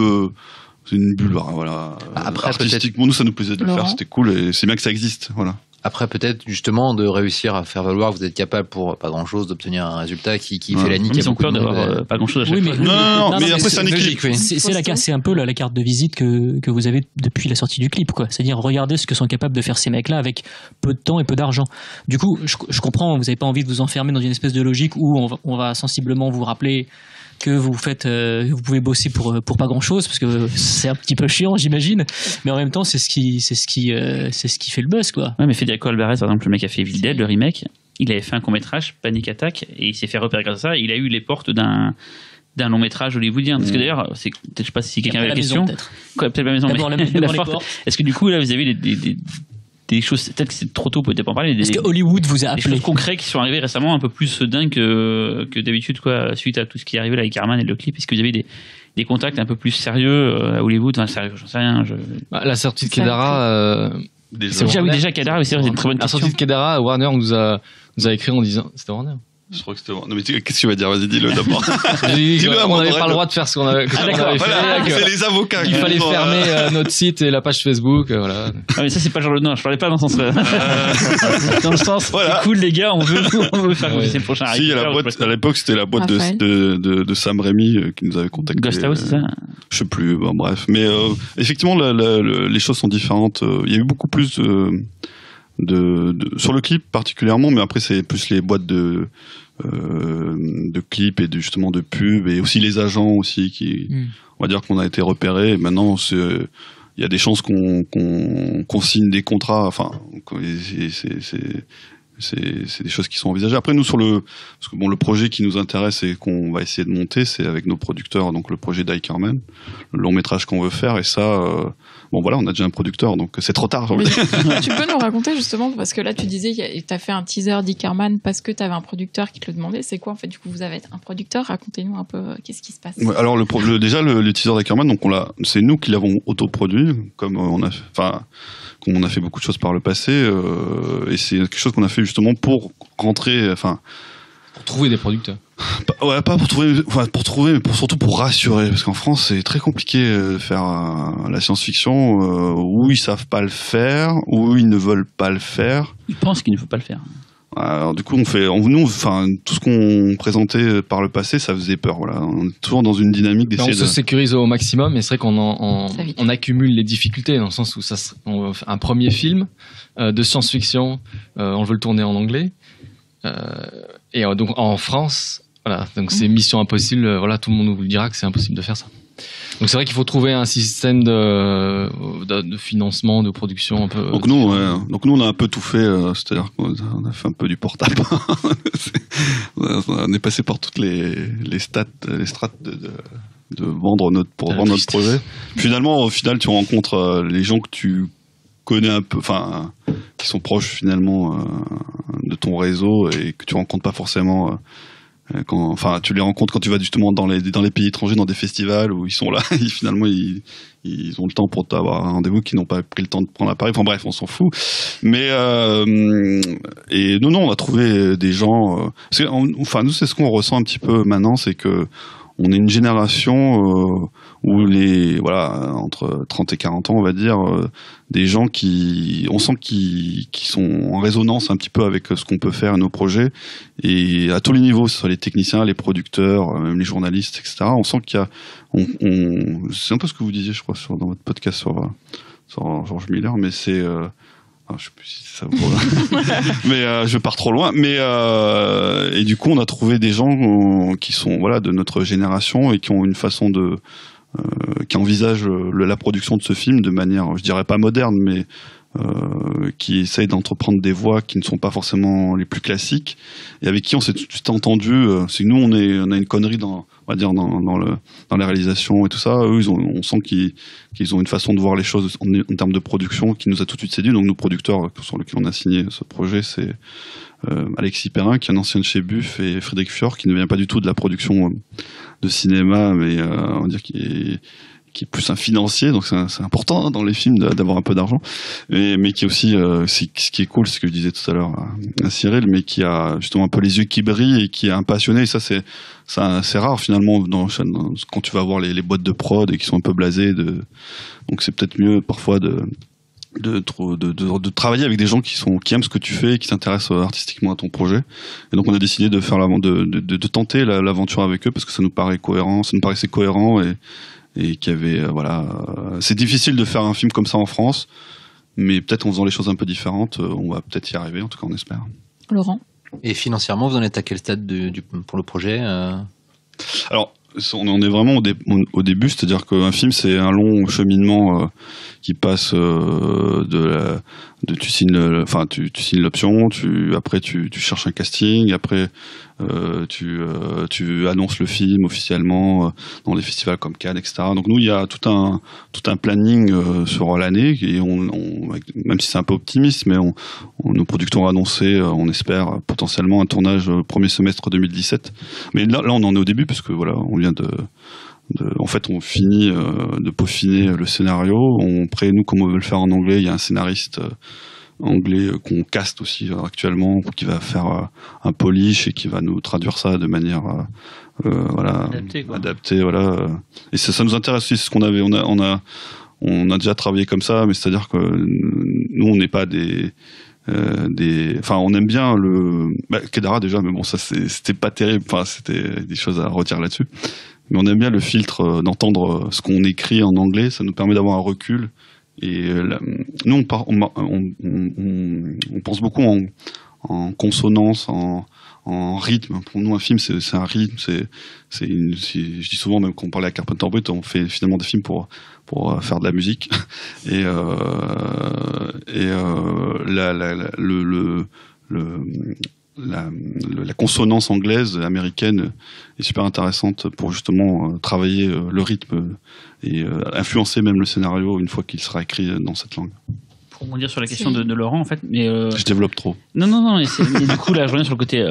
C'est une bulle, voilà. Après, artistiquement, nous, ça nous plaisait de le faire, c'était cool, et c'est bien que ça existe, voilà. Après, peut-être, justement, de réussir à faire valoir que vous êtes capable, pour pas grand-chose, d'obtenir un résultat qui fait la nique. Ils ont peur d'avoir pas grand-chose à chaque fois. Non, mais après, c'est un équilibre. C'est un peu la carte de visite que vous avez depuis la sortie du clip, quoi. C'est-à-dire, regardez ce que sont capables de faire ces mecs-là avec peu de temps et peu d'argent. Du coup, je comprends, vous n'avez pas envie de vous enfermer dans une espèce de logique où on va sensiblement vous rappeler que vous pouvez bosser pour pas grand chose, parce que c'est un petit peu chiant, j'imagine, mais en même temps c'est ce qui fait le buzz, quoi. Ouais, mais Federico Alvarez, par exemple, le mec qui a fait Evil Dead, le remake, il avait fait un court-métrage, Panic Attack, et il s'est fait repérer grâce à ça. Il a eu les portes d'un long-métrage hollywoodien, parce que d'ailleurs, je sais pas si quelqu'un avait la question, peut-être la maison, mais la porte. Est-ce que du coup là vous avez des choses, peut-être que c'est trop tôt, peut-être pas en parler. Est-ce que Hollywood vous a appelé? Des choses concrètes qui sont arrivées récemment, un peu plus dingues que d'habitude, quoi, suite à tout ce qui est arrivé là avec Carman et le clip. Est-ce que vous avez des contacts un peu plus sérieux à Hollywood? Enfin, sérieux, j'en sais rien. La sortie de Kedara, déjà Kedara, c'est une très bonne question. La sortie de Kedara, Warner nous a écrit en disant, c'était Warner. Je crois que c'était... Non mais qu'est-ce que tu vas dire? Vas-y, dis-le d'abord. On n'avait pas le droit de faire ce qu'on avait fait. C'est les avocats. Il fallait fermer notre site et la page Facebook, voilà. Ah mais ça c'est pas genre non, je parlais pas dans ce sens-là. Dans le sens, voilà. C'est cool les gars, on veut faire c'est le prochain. Si, à l'époque c'était la boîte de Sam Raimi qui nous avait contacté. Ghost House, c'est ça? Je sais plus, bon, bref. Mais effectivement, les choses sont différentes. Il y a eu beaucoup plus sur le clip particulièrement, mais après c'est plus les boîtes de clips et justement de pub, et aussi les agents aussi qui on va dire qu'on a été repérés, et maintenant il y a des chances qu'on signe des contrats, enfin c'est des choses qui sont envisagées. Après nous parce que bon, le projet qui nous intéresse et qu'on va essayer de monter, c'est avec nos producteurs, donc le projet d'Ikerman, le long métrage qu'on veut faire, et ça bon voilà, on a déjà un producteur, donc c'est trop tard. Tu peux nous raconter justement, parce que là tu disais tu as fait un teaser d'Ikerman parce que tu avais un producteur qui te le demandait. C'est quoi en fait, du coup vous avez un producteur? Racontez-nous un peu qu'est-ce qui se passe. Ouais, alors déjà le teaser d'Ikerman, donc c'est nous qui l'avons autoproduit, comme on a fait beaucoup de choses par le passé, et c'est quelque chose qu'on a fait justement pour rentrer, pour trouver des producteurs. Pas pour trouver, mais surtout pour rassurer, parce qu'en France c'est très compliqué de faire la science-fiction, où ils savent pas le faire, où ils ne veulent pas le faire. Ils pensent qu'ils ne veulent pas le faire. Alors, du coup, tout ce qu'on présentait par le passé, ça faisait peur. Voilà, on est toujours dans une dynamique d'essayer on se sécurise au maximum, et c'est vrai qu'on on accumule les difficultés dans le sens où on fait un premier film de science-fiction, on veut le tourner en anglais, et donc en France, voilà, donc c'est mission impossible. Voilà, tout le monde nous le dira que c'est impossible de faire ça. Donc c'est vrai qu'il faut trouver un système de financement, de production un peu. Donc nous, on a un peu tout fait, c'est-à-dire qu'on a fait un peu du portable. On est passé par toutes les strates de vendre notre projet. Finalement, au final, tu rencontres les gens que tu connais un peu, enfin, qui sont proches finalement de ton réseau et que tu rencontres pas forcément. Tu les rencontres quand tu vas justement dans les pays étrangers, dans des festivals où ils sont là, et finalement ils ont le temps pour t'avoir un rendez-vous, qui n'ont pas pris le temps de prendre l'appareil. Enfin bref, on s'en fout. Mais et non, on a trouvé des gens. Nous, c'est ce qu'on ressent un petit peu maintenant, c'est que on est une génération où entre 30 et 40 ans, on va dire, des gens on sent qui sont en résonance un petit peu avec ce qu'on peut faire et nos projets, et à tous les niveaux, que ce soit les techniciens, les producteurs, même les journalistes, etc. On sent qu'il y a, c'est un peu ce que vous disiez, je crois, dans votre podcast sur George Miller, mais c'est je sais plus si ça vaut mais je pars trop loin. Mais et du coup, on a trouvé des gens qui sont de notre génération et qui ont une façon qui envisagent la production de ce film de manière, je dirais pas moderne, mais qui essayent d'entreprendre des voies qui ne sont pas forcément les plus classiques, et avec qui on s'est tout de suite entendu. C'est que nous, on a une connerie dans la réalisation et tout ça. Eux, on sent qu'ils ont une façon de voir les choses en termes de production qui nous a tout de suite séduit. Donc nos producteurs sur lesquels on a signé ce projet, c'est Alexis Perrin, qui est un ancien de chez Buff, et Frédéric Fior, qui ne vient pas du tout de la production de cinéma, mais on va dire qui est plus un financier, donc c'est important dans les films d'avoir un peu d'argent, mais qui est aussi, ce qui est cool, c'est ce que je disais tout à l'heure à Cyril, mais qui a justement un peu les yeux qui brillent et qui est un passionné, et ça c'est rare finalement quand tu vas voir les boîtes de prod et qui sont un peu blasées, donc c'est peut-être mieux parfois de travailler avec des gens qui aiment ce que tu fais et qui s'intéressent artistiquement à ton projet. Et donc on a décidé de faire de tenter l'aventure avec eux, parce que ça nous paraissait cohérent, et qu'il y avait c'est difficile de faire un film comme ça en France, mais peut-être en faisant les choses un peu différentes, on va peut-être y arriver, en tout cas on espère. Laurent. Et financièrement, vous en êtes à quel stade pour le projet Alors, on est vraiment au début, c'est-à-dire qu'un film, c'est un long cheminement qui passe tu signes l'option, après tu cherches un casting, après tu annonces le film officiellement dans des festivals comme Cannes, etc. Donc nous, il y a tout un planning sur l'année, et même si c'est un peu optimiste, mais nos producteurs ont annoncé, on espère potentiellement un tournage premier semestre 2017. Mais là on en est au début, parce que on vient en fait, on finit de peaufiner le scénario. Nous, comme on veut le faire en anglais, il y a un scénariste anglais qu'on caste aussi actuellement, qui va faire un polish et qui va nous traduire ça de manière adaptée. Et ça nous intéresse aussi, c'est ce qu'on avait. On a déjà travaillé comme ça, mais c'est-à-dire que nous, on n'est pas on aime bien Kedara déjà, mais bon, ça c'était pas terrible. Enfin, c'était des choses à retirer là-dessus. Mais on aime bien le filtre d'entendre ce qu'on écrit en anglais. Ça nous permet d'avoir un recul. Et nous, on pense beaucoup en consonance, en rythme. Pour nous, un film, c'est un rythme. Je dis souvent, même quand on parlait à Carpenter Brut, on fait finalement des films pour faire de la musique. Et la consonance anglaise, américaine, est super intéressante pour justement travailler le rythme et influencer même le scénario une fois qu'il sera écrit dans cette langue. Pour rebondir sur la question de Laurent, en fait, mais je développe trop. Non, mais du coup là, je reviens sur le côté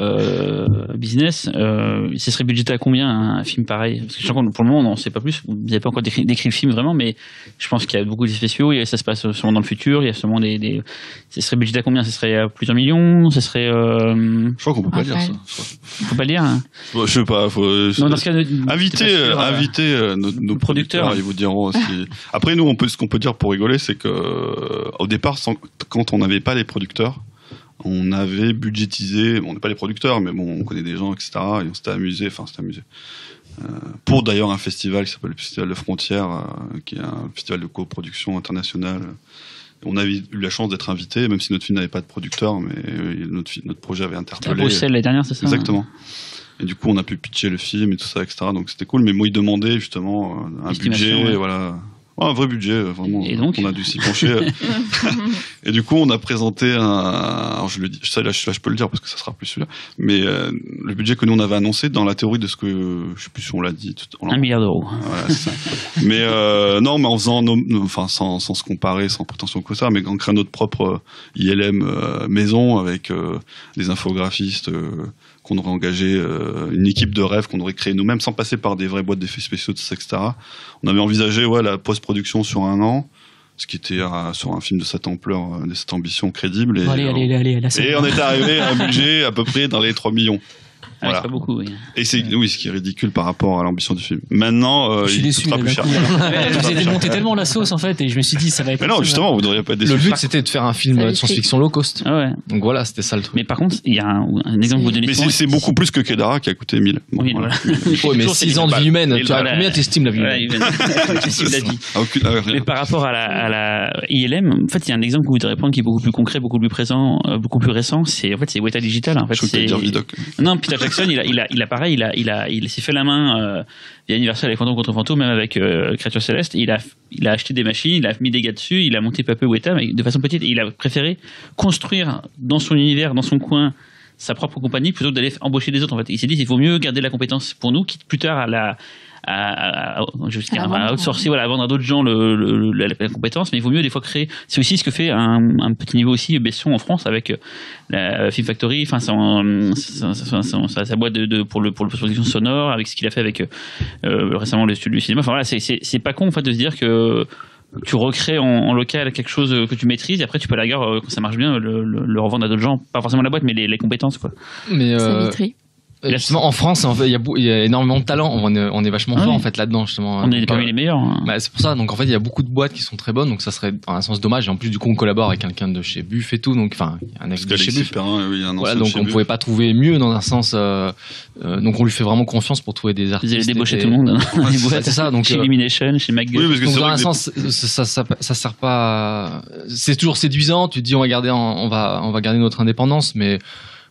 business. Ce serait budgété à combien un film pareil? Parce que je crois que pour le moment, on ne sait pas plus. Vous n'avez pas encore décrit le film vraiment, mais je pense qu'il y a beaucoup d'effets spéciaux. Ça se passe sûrement dans le futur. Il y a sûrement ce serait budgété à combien? Ce serait à plusieurs millions? Ce serait. Je crois qu'on peut pas dire ça. Faut pas le dire. Hein. Je sais pas. Non, dans ce cas, inviter nos producteurs. Ils vous diront aussi. Après, nous, ce qu'on peut dire pour rigoler, c'est que au départ, quand on n'avait pas les producteurs, on avait budgétisé, on n'est pas les producteurs, mais bon, on connaît des gens, etc. Et on s'était amusé. Pour d'ailleurs un festival qui s'appelle le Festival de Frontières, qui est un festival de coproduction internationale. On avait eu la chance d'être invité, même si notre film n'avait pas de producteur, mais notre projet avait interpellé. À Bruxelles l'année dernière, c'est ça? Exactement. Et du coup, on a pu pitcher le film et tout ça, etc. Donc c'était cool. Mais moi, il demandait justement un budget, voilà. Un vrai budget, vraiment. Et donc on a dû s'y pencher. Et du coup, on a présenté alors je le dis, ça, là, je peux le dire parce que ça sera plus celui-là. Mais le budget que nous on avait annoncé dans la théorie de ce que, je sais plus si on l'a dit. 1 milliard d'euros. Voilà, c'est ça. Mais non, mais en faisant, enfin, sans se comparer, sans prétention que ça, mais en créant notre propre ILM maison avec des infographistes. Qu'on aurait engagé une équipe de rêve qu'on aurait créée nous-mêmes sans passer par des vraies boîtes d'effets spéciaux, etc. On avait envisagé la post-production sur 1 an, ce qui était sur un film de cette ampleur, de cette ambition crédible. Et, allez, et on était arrivé à un budget à peu près dans les 3 millions. Voilà. C'est pas beaucoup, oui. Et c'est ce qui est ridicule par rapport à l'ambition du film. Maintenant, je suis déçu, sera plus cher. Vous avez démonté tellement la sauce en fait, et je me suis dit ça va être. Mais non, justement, vous devriez pas être déçu. Le but c'était de faire un film de science-fiction low cost. Ah ouais. Donc voilà, c'était ça le truc. Mais par contre, il y a un exemple que vous donnez. Mais c'est beaucoup plus que Kedara qui a coûté 1000. Bon, oui, voilà. Ouais, mais 6 ans de vie humaine. Tu as combien t'estimes la vie humaine? Mais par rapport à la ILM, en fait, il y a un exemple que vous devez prendre qui est beaucoup plus concret, beaucoup plus présent, beaucoup plus récent. C'est Weta Digital. En fait, c'est Vidoc. Non, Peter Jackson, il a pareil, il s'est fait la main via Universal avec Fantôme contre Fantôme, même avec Créature Céleste. Il a acheté des machines, il a mis des gars dessus, il a monté peu à peu Weta, mais de façon petite. Et il a préféré construire dans son univers, dans son coin, sa propre compagnie plutôt que d'aller embaucher des autres. En fait, il s'est dit il vaut mieux garder la compétence pour nous, quitte plus tard à outsourcer, à vendre à d'autres gens la compétence, mais il vaut mieux des fois créer. C'est aussi ce que fait un petit niveau aussi Besson en France avec la Film Factory, enfin sa boîte pour le production sonore, avec ce qu'il a fait avec récemment le studio du cinéma. Enfin voilà, c'est pas con en fait de se dire que tu recrées en local quelque chose que tu maîtrises et après tu peux à la rigueur quand ça marche bien le revendre à d'autres gens, pas forcément la boîte mais les compétences quoi. Mais justement, en France, il y a énormément de talent. On est vachement fort en fait là-dedans justement. On est parmi les meilleurs. Hein. Bah, c'est pour ça. Donc en fait, il y a beaucoup de boîtes qui sont très bonnes. Donc ça serait dans un sens dommage. Et en plus, du coup, on collabore avec quelqu'un de chez Buff et tout. Donc enfin, un ex de chez Buff. Voilà, donc on pouvait pas trouver mieux dans un sens. Donc on lui fait vraiment confiance pour trouver des artistes. Vous allez débaucher tout le monde. C'est ça. Donc chez Illumination, chez McGuff. Oui, parce que donc, dans un sens, ça sert pas. C'est toujours séduisant. Tu te dis on va garder notre indépendance, mais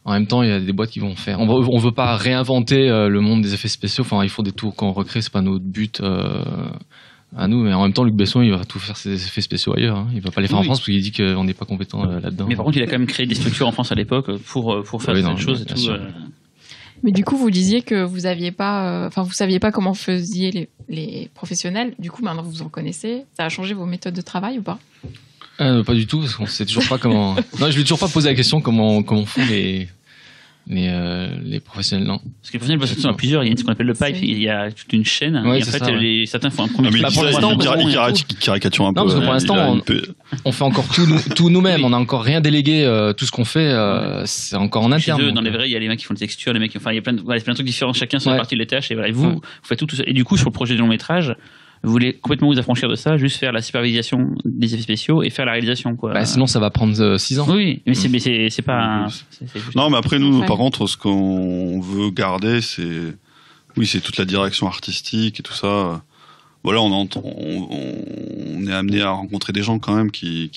en même temps, il y a des boîtes qui vont faire. On veut pas réinventer le monde des effets spéciaux. Enfin, il faut des tours qu'on recrée. C'est pas notre but à nous. Mais en même temps, Luc Besson, il va tout faire ses effets spéciaux ailleurs. Hein. Il va pas les faire en France parce qu'il dit qu'on n'est pas compétent là-dedans. Mais par contre, il a quand même créé des structures en France à l'époque pour faire certaines choses et tout. Mais du coup, vous disiez que vous saviez pas comment faisiez les professionnels. Du coup, maintenant vous en connaissez. Ça a changé vos méthodes de travail ou pas? Pas du tout, parce qu'on sait toujours pas comment. Non, je vais toujours pas poser la question comment font les professionnels, non. Parce que les professionnels, parce que, il y a plusieurs, il y a ce qu'on appelle le pipe, il y a toute une chaîne. Ouais, et en fait, certains font un premier. Pour l'instant, il caricature un peu. Non, parce que pour l'instant, on fait encore tout nous-mêmes. On n'a encore rien délégué. Tout ce qu'on fait, c'est encore en interne. Dans les vrais, il y a les mecs qui font les textures, les mecs, enfin, il y a plein de trucs différents. Chacun sur la partie des tâches. Et voilà, vous faites tout ça. Et du coup, sur le projet de long métrage, vous voulez complètement vous affranchir de ça, juste faire la supervision des effets spéciaux et faire la réalisation, quoi. Bah, sinon, ça va prendre 6 ans. Oui, mais c'est pas. Non, mais après nous, par contre, ce qu'on veut garder, c'est toute la direction artistique et tout ça. Voilà, on est amené à rencontrer des gens quand même qui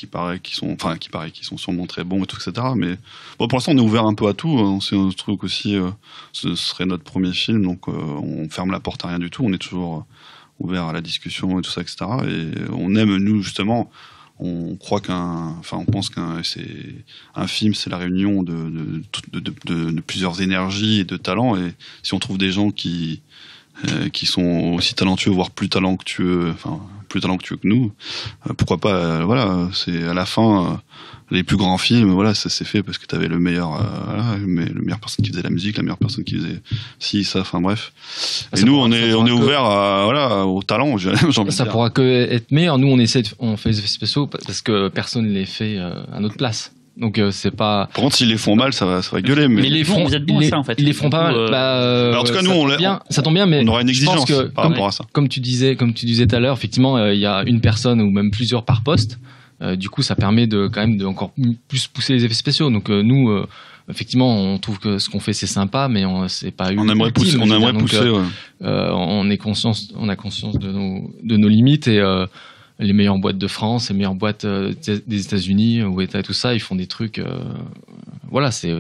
sont sûrement très bons et tout, etc. Mais bon, pour l'instant, on est ouvert un peu à tout. C'est notre truc aussi. Ce serait notre premier film, donc on ferme la porte à rien du tout. On est toujours ouvert à la discussion et tout ça, etc. Et on aime, nous, justement, on croit on pense qu'un film, c'est la réunion de plusieurs énergies et de talents. Et si on trouve des gens qui sont aussi talentueux, voire plus talentueux que nous, pourquoi pas, voilà, c'est à la fin, les plus grands films, voilà, ça s'est fait parce que t'avais le meilleur personne qui faisait la musique, la meilleure personne qui faisait ça, enfin bref. Et nous, on est ouvert au talent, j'ai envie de dire. Ça pourra que être meilleur. Nous, on fait des effets spéciaux parce que personne les fait à notre place. Donc c'est pas. Par contre, s'ils les font mal, ça va gueuler. Mais ils les font. Vous êtes bons à ça, en fait. Ils les font pas mal. En tout cas, nous, ça tombe bien, mais on aura une exigence par rapport à ça. Comme tu disais tout à l'heure, effectivement, il y a une personne ou même plusieurs par poste. Du coup, ça permet quand même de encore plus pousser les effets spéciaux. Donc nous, effectivement, on trouve que ce qu'on fait c'est sympa, mais c'est pas on aimerait pousser. On aimerait pousser. On a conscience de nos limites et les meilleures boîtes de France, les meilleures boîtes des États-Unis, Weta, tout ça, ils font des trucs. Voilà, c'est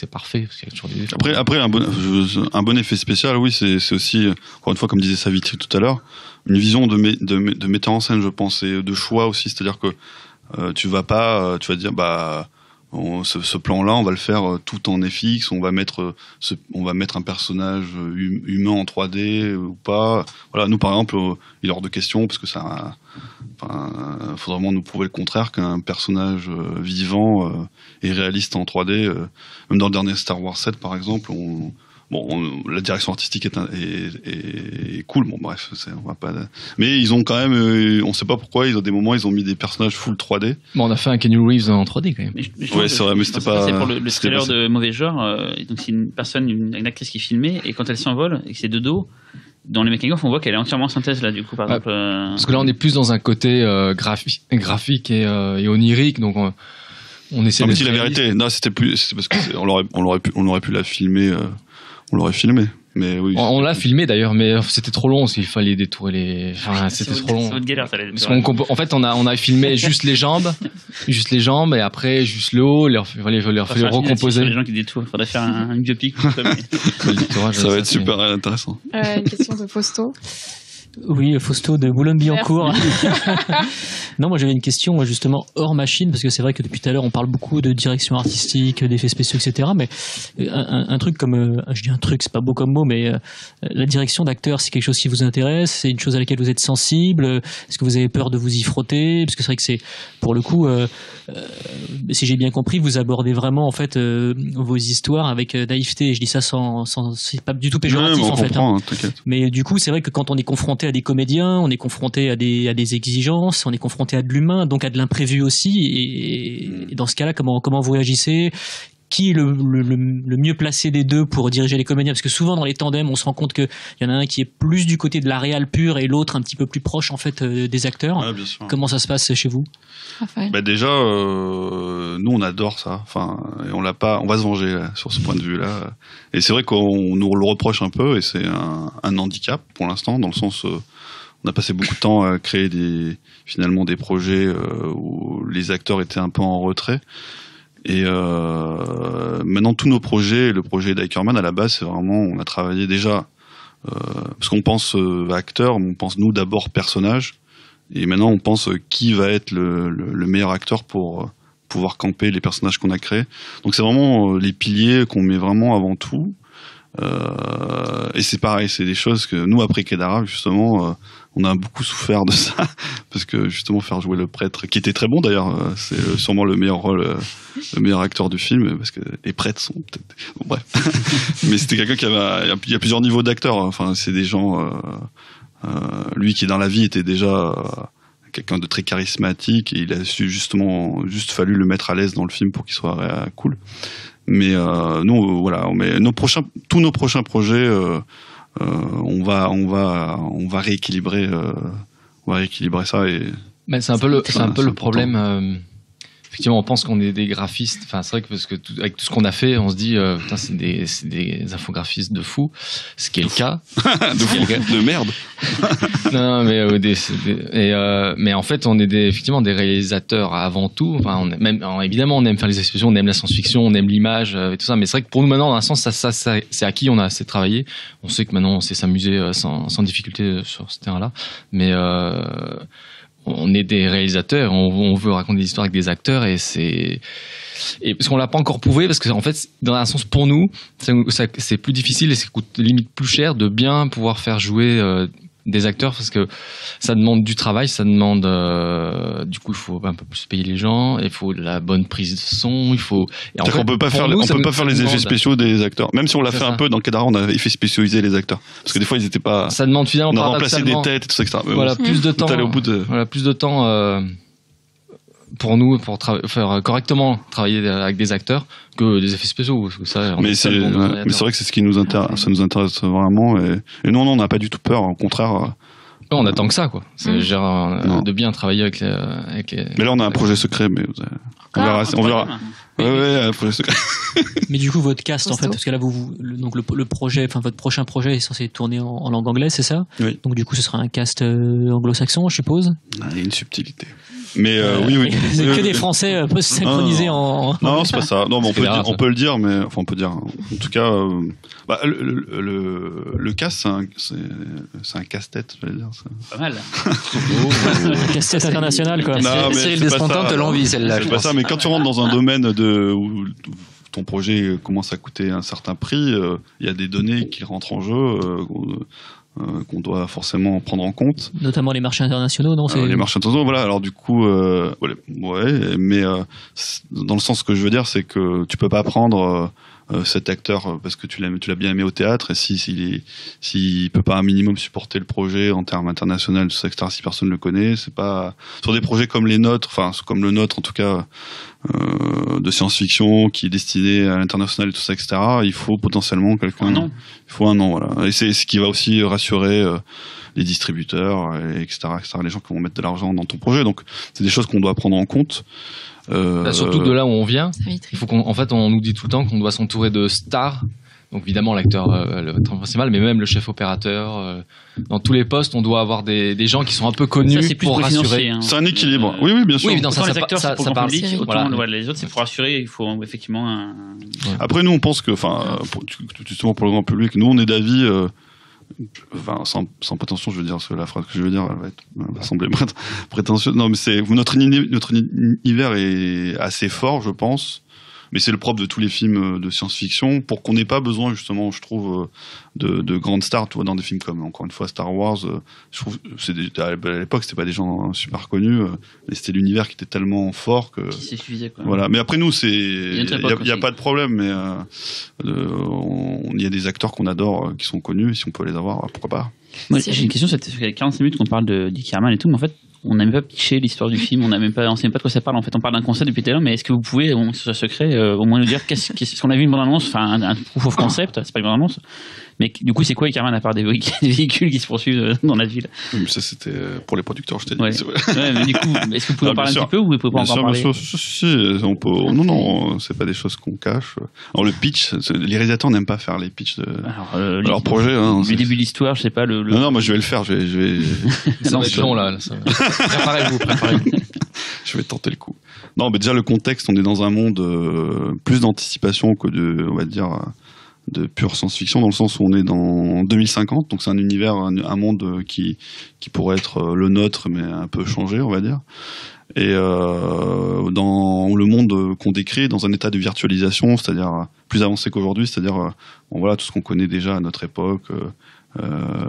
parfait. Parce qu'il y a toujours des... Après, un bon effet spécial, oui, c'est aussi, encore une fois, comme disait Savitri tout à l'heure, une vision de metteur en scène, je pense, et de choix aussi. C'est-à-dire que tu vas dire, ce plan-là, on va le faire tout en FX, on va mettre un personnage humain en 3D ou pas. Voilà, nous par exemple, il est hors de question parce que faut vraiment nous prouver le contraire qu'un personnage vivant et réaliste en 3D. Même dans le dernier Star Wars 7 par exemple, la direction artistique est cool. Bon, bref, on va pas. Mais ils ont quand même, on sait pas pourquoi, ils ont des moments, ils ont mis des personnages full 3D. Bon, on a fait un Keanu Reeves en 3D quand même. Ouais, c'est vrai, mais c'était pas. C'est pour le trailer de Mauvais Genre. Donc c'est une actrice qui est filmée et quand elle s'envole et que c'est de dos. Dans les making-of, on voit qu'elle est entièrement synthèse là, du coup, par exemple. Parce que là, on est plus dans un côté graphique et onirique, donc on essaie. Non, mais si la vérité, non, c'était parce que on aurait pu la filmer. On l'aurait filmé, mais oui. On l'a filmé d'ailleurs, mais c'était trop long, parce qu'il fallait détourer les. Enfin, c'était trop long. C'est une galère, ça. En fait, on a filmé juste les jambes, et après juste le haut. Il fallait recomposer. Les gens qui détourent, il faudrait faire un biopic. Ça va être super intéressant. Une question de Fausto. Oui, Fausto de Boulogne-Billancourt. Non, moi j'avais une question justement hors machine, parce que c'est vrai que depuis tout à l'heure on parle beaucoup de direction artistique, d'effets spéciaux, etc. Mais un truc comme, je dis un truc, c'est pas beau comme mot, mais la direction d'acteur, c'est quelque chose qui vous intéresse, c'est une chose à laquelle vous êtes sensible. Est-ce que vous avez peur de vous y frotter? Parce que c'est vrai que c'est, pour le coup, si j'ai bien compris, vous abordez vraiment en fait vos histoires avec naïveté. Je dis ça sans c'est pas du tout péjoratif en fait. Mais du coup, c'est vrai que quand on est confronté à des comédiens, on est confronté à des exigences, on est confronté à de l'humain, donc à de l'imprévu aussi. Et dans ce cas-là, comment vous réagissez? Qui est le mieux placé des deux pour diriger les comédiens? Parce que souvent dans les tandems, on se rend compte qu'il y en a un qui est plus du côté de la réal pure et l'autre un petit peu plus proche en fait des acteurs. Ouais, bien sûr. Comment ça se passe chez vous? Déjà, nous on adore ça. Enfin, et on va se venger là, sur ce point de vue-là. Et c'est vrai qu'on nous le reproche un peu, et c'est un handicap pour l'instant, dans le sens on a passé beaucoup de temps à créer finalement des projets où les acteurs étaient un peu en retrait. Et maintenant tous nos projets, le projet d'Ackerman à la base, c'est vraiment, on a travaillé déjà parce qu'on pense acteur, on pense nous d'abord personnage, et maintenant on pense qui va être le meilleur acteur pour pouvoir camper les personnages qu'on a créés. Donc c'est vraiment les piliers qu'on met vraiment avant tout. Et c'est pareil, c'est des choses que nous après Kedara justement on a beaucoup souffert de ça, parce que justement faire jouer le prêtre, qui était très bon d'ailleurs, c'est sûrement le meilleur rôle, le meilleur acteur du film, parce que les prêtres sont peut-être, bon, bref. Mais c'était quelqu'un il y a plusieurs niveaux d'acteurs, enfin c'est des gens, lui qui dans la vie était déjà quelqu'un de très charismatique, et il a juste fallu le mettre à l'aise dans le film pour qu'il soit cool. Mais nous, voilà, tous nos prochains projets, on va rééquilibrer ça. Mais c'est un peu le problème. Effectivement, on pense qu'on est des graphistes. Enfin, c'est vrai que parce que avec tout ce qu'on a fait, on se dit, putain, c'est des infographistes de fous. Ce qui est le cas. de merde. Non, mais en fait, on est effectivement des réalisateurs avant tout. Enfin, évidemment, on aime faire les expressions, on aime la science-fiction, on aime l'image et tout ça. Mais c'est vrai que pour nous maintenant, dans un sens, ça c'est acquis, on a assez travaillé. On sait que maintenant, on sait s'amuser sans difficulté sur ce terrain-là. Mais on est des réalisateurs, on veut raconter des histoires avec des acteurs, et parce qu'on l'a pas encore prouvé, parce que en fait, dans un sens, pour nous, c'est plus difficile et ça coûte limite plus cher de bien pouvoir faire jouer des acteurs, parce que ça demande du travail, ça demande du coup il faut un peu plus payer les gens, il faut de la bonne prise de son, il faut. On peut pas faire les effets spéciaux des acteurs, même si on l'a fait un peu dans Kedara, on a effet spécialisé les acteurs, parce que des fois ils étaient pas. Ça demande finalement. On a remplacé des têtes et tout ça, etc. Voilà, plus de temps. Voilà, plus de temps. Pour nous, faire correctement travailler avec des acteurs que des effets spéciaux. Mais c'est vrai que c'est ce qui nous intéresse, ça nous intéresse vraiment. Et nous, on n'a pas du tout peur. Au contraire, On attend que ça, quoi. C'est genre de bien travailler avec les... Mais là, on a un projet secret, mais on verra. Ouais, un projet secret. Mais du coup, votre cast, en fait, parce que là, donc le projet, enfin, votre prochain projet est censé tourner en langue anglaise, c'est ça? Oui. Donc, du coup, ce sera un cast anglo-saxon, je suppose? Il y a une subtilité. Mais oui. C'est que des Français post-synchronisés en. Non, c'est pas ça. Non, mais on peut le dire, mais enfin, on peut dire. En tout cas, le cast, c'est un casse-tête, je vais dire. Pas mal. Casse-tête international, quoi. Cyril Despontin te l'envie, celle-là. C'est pas ça, mais quand tu rentres dans un domaine où ton projet commence à coûter un certain prix, il y a des données qui rentrent en jeu. Qu'on doit forcément prendre en compte. Notamment les marchés internationaux, non? Les marchés internationaux, voilà. Alors du coup, mais dans le sens que je veux dire, c'est que tu peux pas prendre cet acteur parce que tu l'as bien aimé au théâtre, et s'il peut pas un minimum supporter le projet en termes internationaux, tout ça, etc., si personne le connaît, c'est pas sur des projets comme les nôtres, enfin comme le nôtre en tout cas, de science-fiction qui est destiné à l'international et tout ça, etc., il faut potentiellement quelqu'un. Il faut un an, voilà. Et c'est ce qui va aussi rassurer les distributeurs, etc., les gens qui vont mettre de l'argent dans ton projet. Donc c'est des choses qu'on doit prendre en compte. Surtout de là où on vient, il faut en fait, on nous dit tout le temps qu'on doit s'entourer de stars. Donc évidemment l'acteur principal, mais même le chef opérateur. Dans tous les postes, on doit avoir des gens qui sont un peu connus pour rassurer. C'est un équilibre. Oui, bien sûr. Oui, dans les acteurs, c'est pour le grand public. Autant les autres, c'est pour rassurer. Il faut effectivement un. Après, nous, on pense que, justement pour le grand public, nous, on est d'avis. Sans prétention, je veux dire, la phrase que je veux dire, elle va sembler prétentieuse. Non, mais notre univers est assez fort, je pense. Mais c'est le propre de tous les films de science-fiction, pour qu'on n'ait pas besoin, justement, je trouve, de grandes stars. Tu vois, dans des films comme, encore une fois, Star Wars, je trouve, à l'époque, c'était pas des gens super connus, mais c'était l'univers qui était tellement fort que. Qui suffisait, quoi. Voilà. Mais après, nous, il y a pas de problème, mais il y a des acteurs qu'on adore, qui sont connus, et si on peut les avoir, pourquoi pas. Moi, j'ai une question, ça fait 45 minutes qu'on parle de Dick Herman et tout, mais en fait, on n'a même pas pitché l'histoire du film, on sait même pas de quoi ça parle. En fait, on parle d'un concept depuis tout à l'heure, mais est-ce que vous pouvez, sur ce secret, au moins nous dire qu'est-ce qu'on a vu une bande-annonce, enfin un proof of concept, c'est pas une bande-annonce, mais du coup, c'est quoi Dick Herman à part des véhicules qui se poursuivent dans la ville? Ça, c'était pour les producteurs, je t'ai dit. Ouais, mais du coup, est-ce que vous pouvez en parler un petit peu, ou vous pouvez pas encore parler? Bien sûr, si, on peut. Non, c'est pas des choses qu'on cache. Alors le pitch, les réalisateurs n'aiment pas faire les pitchs de leur projet. Le début de l'histoire, je sais pas. Non, moi je vais le faire. Ça va être long là. Préparez-vous. Je vais tenter le coup. Non, mais déjà le contexte, on est dans un monde plus d'anticipation que on va dire, de pure science-fiction, dans le sens où on est dans 2050, donc c'est un univers, un monde qui pourrait être le nôtre, mais un peu changé, on va dire. Et dans le monde qu'on décrit, dans un état de virtualisation, c'est-à-dire plus avancé qu'aujourd'hui, c'est-à-dire tout ce qu'on connaît déjà à notre époque.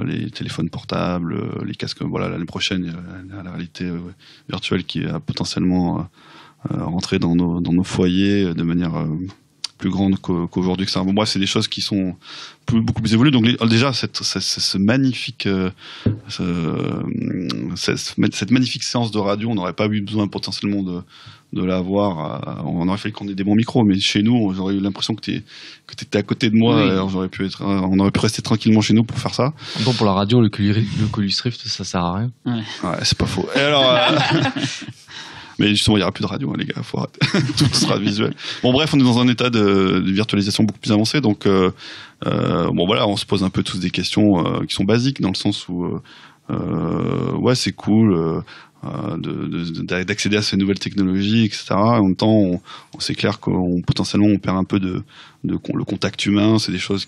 Les téléphones portables, les casques, l'année prochaine, la réalité virtuelle qui va potentiellement rentrer dans nos foyers de manière plus grande qu'aujourd'hui. Bref, c'est des choses qui sont beaucoup plus évoluées. Donc déjà, cette magnifique séance de radio, on n'aurait pas eu besoin potentiellement de l'avoir. On aurait fallu qu'on ait des bons micros, mais chez nous, j'aurais eu l'impression que t'étais à côté de moi. Oui. Alors on aurait pu rester tranquillement chez nous pour faire ça. Bon, pour la radio, le Oculus Rift, ça sert à rien. Ouais, c'est pas faux. Et alors. Mais justement, il n'y aura plus de radio, les gars, faut arrêter. Tout sera visuel. Bon, bref, on est dans un état de virtualisation beaucoup plus avancé, donc on se pose un peu tous des questions qui sont basiques, dans le sens où c'est cool d'accéder à ces nouvelles technologies, etc. En même temps, c'est clair qu'on potentiellement on perd un peu le contact humain. C'est des choses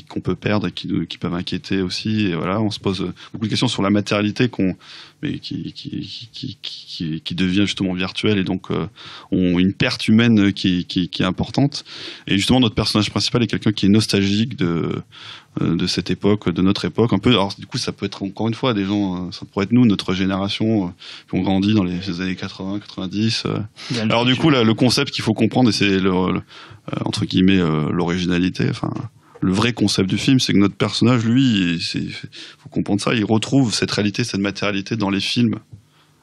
qu'on peut perdre et qui peuvent inquiéter aussi. Et voilà, on se pose beaucoup de questions sur la matérialité qui devient justement virtuelle, et donc une perte humaine qui est importante. Et justement, notre personnage principal est quelqu'un qui est nostalgique de cette époque, de notre époque, un peu. Alors du coup, ça peut être encore une fois des gens, ça pourrait être nous, notre génération, qui ont grandi dans les années 80, 90. Alors du coup, là, le concept qu'il faut comprendre, et c'est entre guillemets l'originalité, enfin le vrai concept du film, c'est que notre personnage, lui, faut comprendre ça, il retrouve cette réalité, cette matérialité dans les films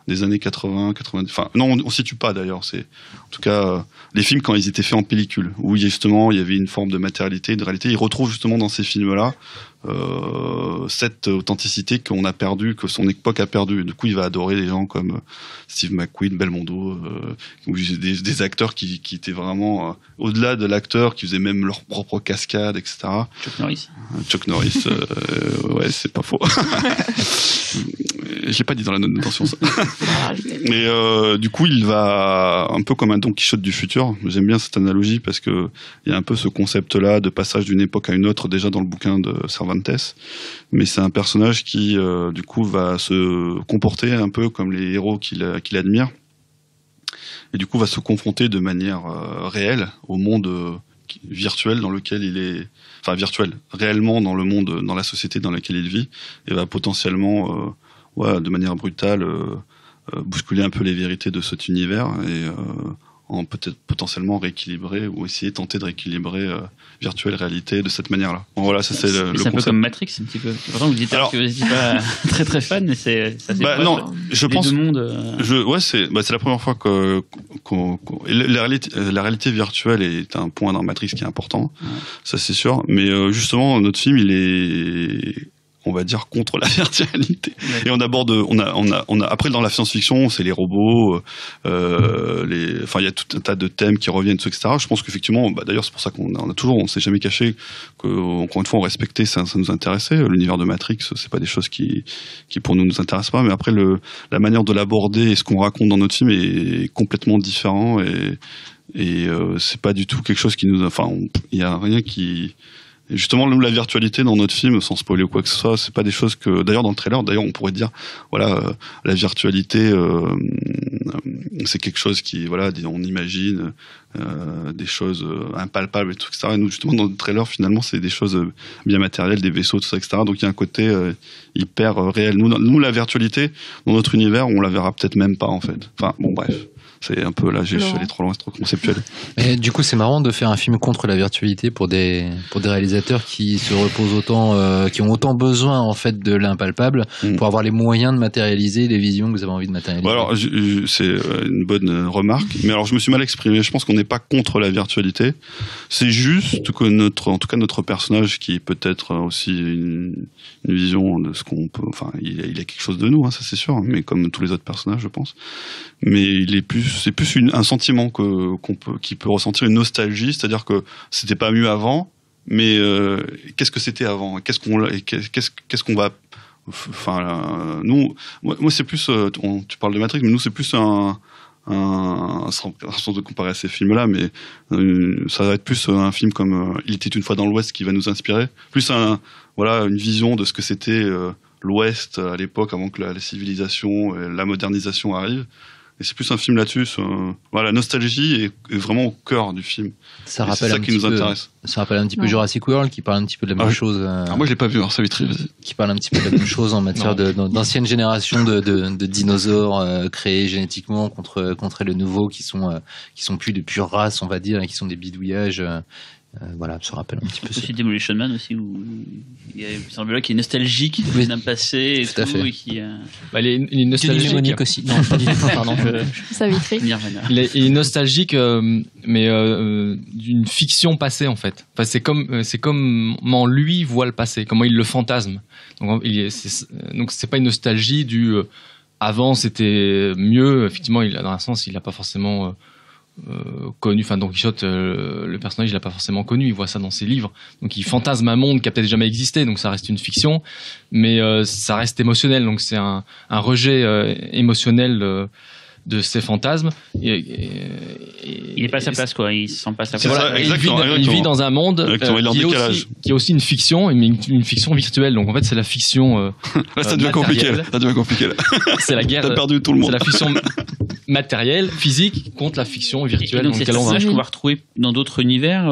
des années 80, 90. Enfin, non, on situe pas d'ailleurs. C'est en tout cas les films quand ils étaient faits en pellicule, où justement il y avait une forme de matérialité, de réalité. Ils retrouvent justement dans ces films-là cette authenticité qu'on a perdue, que son époque a perdue. Du coup, il va adorer des gens comme Steve McQueen, Belmondo, ou des acteurs qui étaient vraiment au-delà de l'acteur, qui faisaient même leur propre cascade, etc. Chuck Norris, ouais, c'est pas faux. J'ai pas dit dans la note d'intention ça. Mais du coup, il va un peu comme un Don Quichotte du futur. J'aime bien cette analogie parce que il y a un peu ce concept-là de passage d'une époque à une autre déjà dans le bouquin de Cervantes. Mais c'est un personnage qui, du coup, va se comporter un peu comme les héros qu'il admire. Et du coup, va se confronter de manière réelle au monde virtuel dans lequel il est, enfin virtuel, réellement dans le monde, dans la société dans laquelle il vit, et va potentiellement, de manière brutale, bousculer un peu les vérités de cet univers et en peut-être potentiellement rééquilibrer ou essayer tenter de rééquilibrer virtuelle réalité de cette manière-là. Bon, voilà, ça c'est le concept. Un peu comme Matrix, un petit peu. Pourtant, vous dites que vous n'étiez pas très très fan, mais c'est non, je pense. C'est la première fois que la réalité virtuelle est un point dans Matrix qui est important. Ouais. Ça c'est sûr. Mais justement, notre film, il est, on va dire, contre la virtualité. Ouais. Et on aborde, on a après dans la science-fiction, c'est les robots, il y a tout un tas de thèmes qui reviennent, etc. Je pense qu'effectivement, d'ailleurs, c'est pour ça on s'est jamais caché qu'encore une fois, on respectait, ça nous intéressait. L'univers de Matrix, c'est pas des choses qui pour nous intéressent pas, mais après la manière de l'aborder et ce qu'on raconte dans notre film est complètement différent et c'est pas du tout quelque chose qui nous, il y a rien qui. Et justement, la virtualité dans notre film, sans spoiler ou quoi que ce soit, c'est pas des choses que, d'ailleurs, dans le trailer, on pourrait dire, la virtualité, c'est quelque chose qui, on imagine, des choses impalpables et tout, etc. Et nous, justement, dans le trailer, finalement, c'est des choses bien matérielles, des vaisseaux, tout ça, etc. Donc, il y a un côté hyper réel. Nous, la virtualité, dans notre univers, on la verra peut-être même pas, en fait. Enfin, bon, bref. C'est un peu, là, je suis allé trop loin, c'est trop conceptuel. Mais du coup, c'est marrant de faire un film contre la virtualité pour des réalisateurs qui se reposent autant, qui ont autant besoin, en fait, de l'impalpable pour avoir les moyens de matérialiser les visions que vous avez envie de matérialiser. Alors, c'est une bonne remarque. Mais alors, je me suis mal exprimé. Je pense qu'on n'est pas contre la virtualité. C'est juste que notre personnage, qui est peut-être aussi une vision de ce qu'on peut, il a quelque chose de nous, hein, ça c'est sûr, mais comme tous les autres personnages, je pense. Mais c'est plus un sentiment qui peut ressentir une nostalgie, c'est-à-dire que c'était pas mieux avant, mais qu'est-ce que c'était avant, qu'est-ce qu'on va, nous, moi c'est plus, tu parles de Matrix, mais nous c'est plus sans de comparer à ces films-là, mais ça va être plus un film comme Il était une fois dans l'Ouest qui va nous inspirer, plus une vision de ce que c'était l'Ouest à l'époque avant que la civilisation et la modernisation arrivent. Et c'est plus un film là-dessus. La nostalgie est vraiment au cœur du film. C'est ça qui nous intéresse. Ça rappelle un petit peu Jurassic World, qui parle un petit peu de la même chose. Moi, je l'ai pas vu, alors ça va être qui parle un petit peu de la même chose en matière d'anciennes générations de dinosaures créés génétiquement contre les nouveaux qui sont plus de pure race, on va dire, et qui sont des bidouillages. Ça rappelle un petit peu. C'est aussi Demolition Man aussi, où il semble là qu'il est nostalgique d'un passé et tout, et qui. Il est nostalgique aussi. Non, pas du tout. Pardon. Savitri. Il est nostalgique, mais d'une fiction passée en fait. Enfin, c'est comment lui voit le passé, comment il le fantasme. Donc c'est pas une nostalgie du avant c'était mieux. Effectivement, dans un sens, il n'a pas forcément connu, Don Quichotte, le personnage, il l'a pas forcément connu, il voit ça dans ses livres, donc il fantasme un monde qui a peut-être jamais existé, donc ça reste une fiction, mais ça reste émotionnel, donc c'est un rejet émotionnel de ses fantasmes. Il n'est pas à sa place, quoi. Il se sent pas à sa place. Il vit dans un monde qui est aussi une fiction, mais une fiction virtuelle. Donc en fait, c'est la fiction. Là, ça devient compliqué. C'est la guerre. T'as perdu tout le monde. C'est la fiction matérielle, physique, contre la fiction virtuelle. Donc c'est ça qu'on va retrouver dans d'autres univers,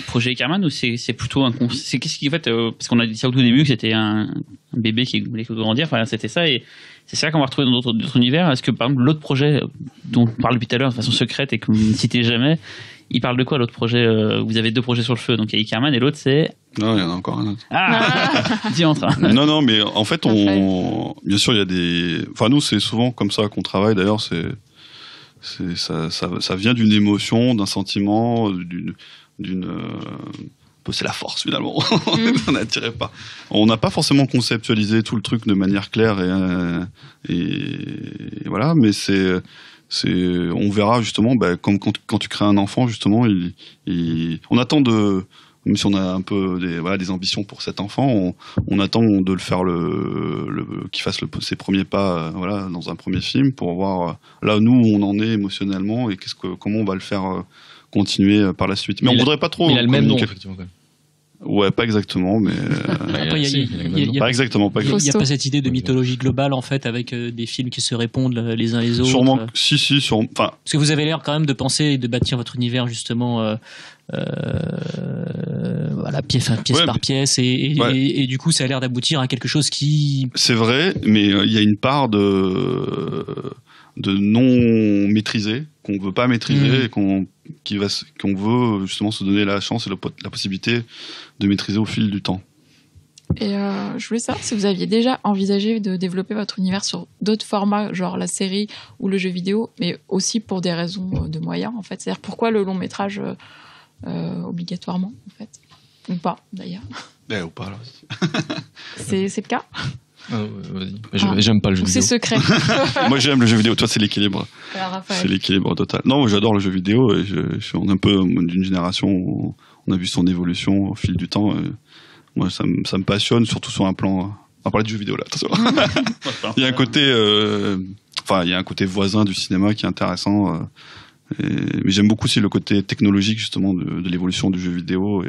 Projet Ickerman, ou c'est plutôt c'est qu'est-ce qui, en fait, parce qu'on a dit ça au tout début que c'était un bébé qui voulait grandir. Enfin, c'était ça, et c'est ça qu'on va retrouver dans d'autres univers. Est-ce que par exemple l'autre projet dont on parle depuis tout à l'heure de façon secrète et que vous ne citez jamais, Il parle de quoi l'autre projet Vous avez 2 projets sur le feu, donc il y a Ickerman et l'autre c'est... Non, il y en a encore un autre. Dis entre. Non, mais en fait, bien sûr, il y a des... Enfin, nous, c'est souvent comme ça qu'on travaille, d'ailleurs, ça vient d'une émotion, d'un sentiment, c'est la force finalement. On n'attirait pas. On n'a pas forcément conceptualisé tout le truc de manière claire et voilà, mais on verra justement, comme quand tu crées un enfant justement, on attend même si on a un peu des ambitions pour cet enfant, on attend de le faire qu'il fasse ses premiers pas dans un premier film pour voir là nous où on en est émotionnellement et comment on va le faire continuer par la suite. Mais on voudrait pas trop. Il a le même nom effectivement. Ouais, pas exactement, mais après pas exactement. Il n'y a pas cette idée de mythologie globale en fait avec des films qui se répondent les uns les autres. Sûrement, sûrement. Parce que vous avez l'air quand même de penser et de bâtir votre univers justement, pièce par pièce et du coup ça a l'air d'aboutir à quelque chose qui. C'est vrai, mais il y a une part de non maîtrisé qu'on veut pas maîtriser et qu'on veut justement se donner la chance et la possibilité de maîtriser au fil du temps. Et je voulais savoir si vous aviez déjà envisagé de développer votre univers sur d'autres formats, genre la série ou le jeu vidéo, mais aussi pour des raisons de moyens en fait. C'est-à-dire pourquoi le long métrage obligatoirement en fait, ou pas d'ailleurs. Ou pas là. C'est le cas. Vas-y. J'aime pas le jeu vidéo. C'est secret. Moi j'aime le jeu vidéo. Toi c'est l'équilibre. C'est l'équilibre total. Non, moi j'adore le jeu vidéo. Et on est un peu d'une génération où on a vu son évolution au fil du temps. Et moi ça me passionne, surtout sur un plan. On va parler de jeux vidéo là. Attention. Il y a un côté, il y a un côté voisin du cinéma qui est intéressant. Mais j'aime beaucoup aussi le côté technologique justement de l'évolution du jeu vidéo.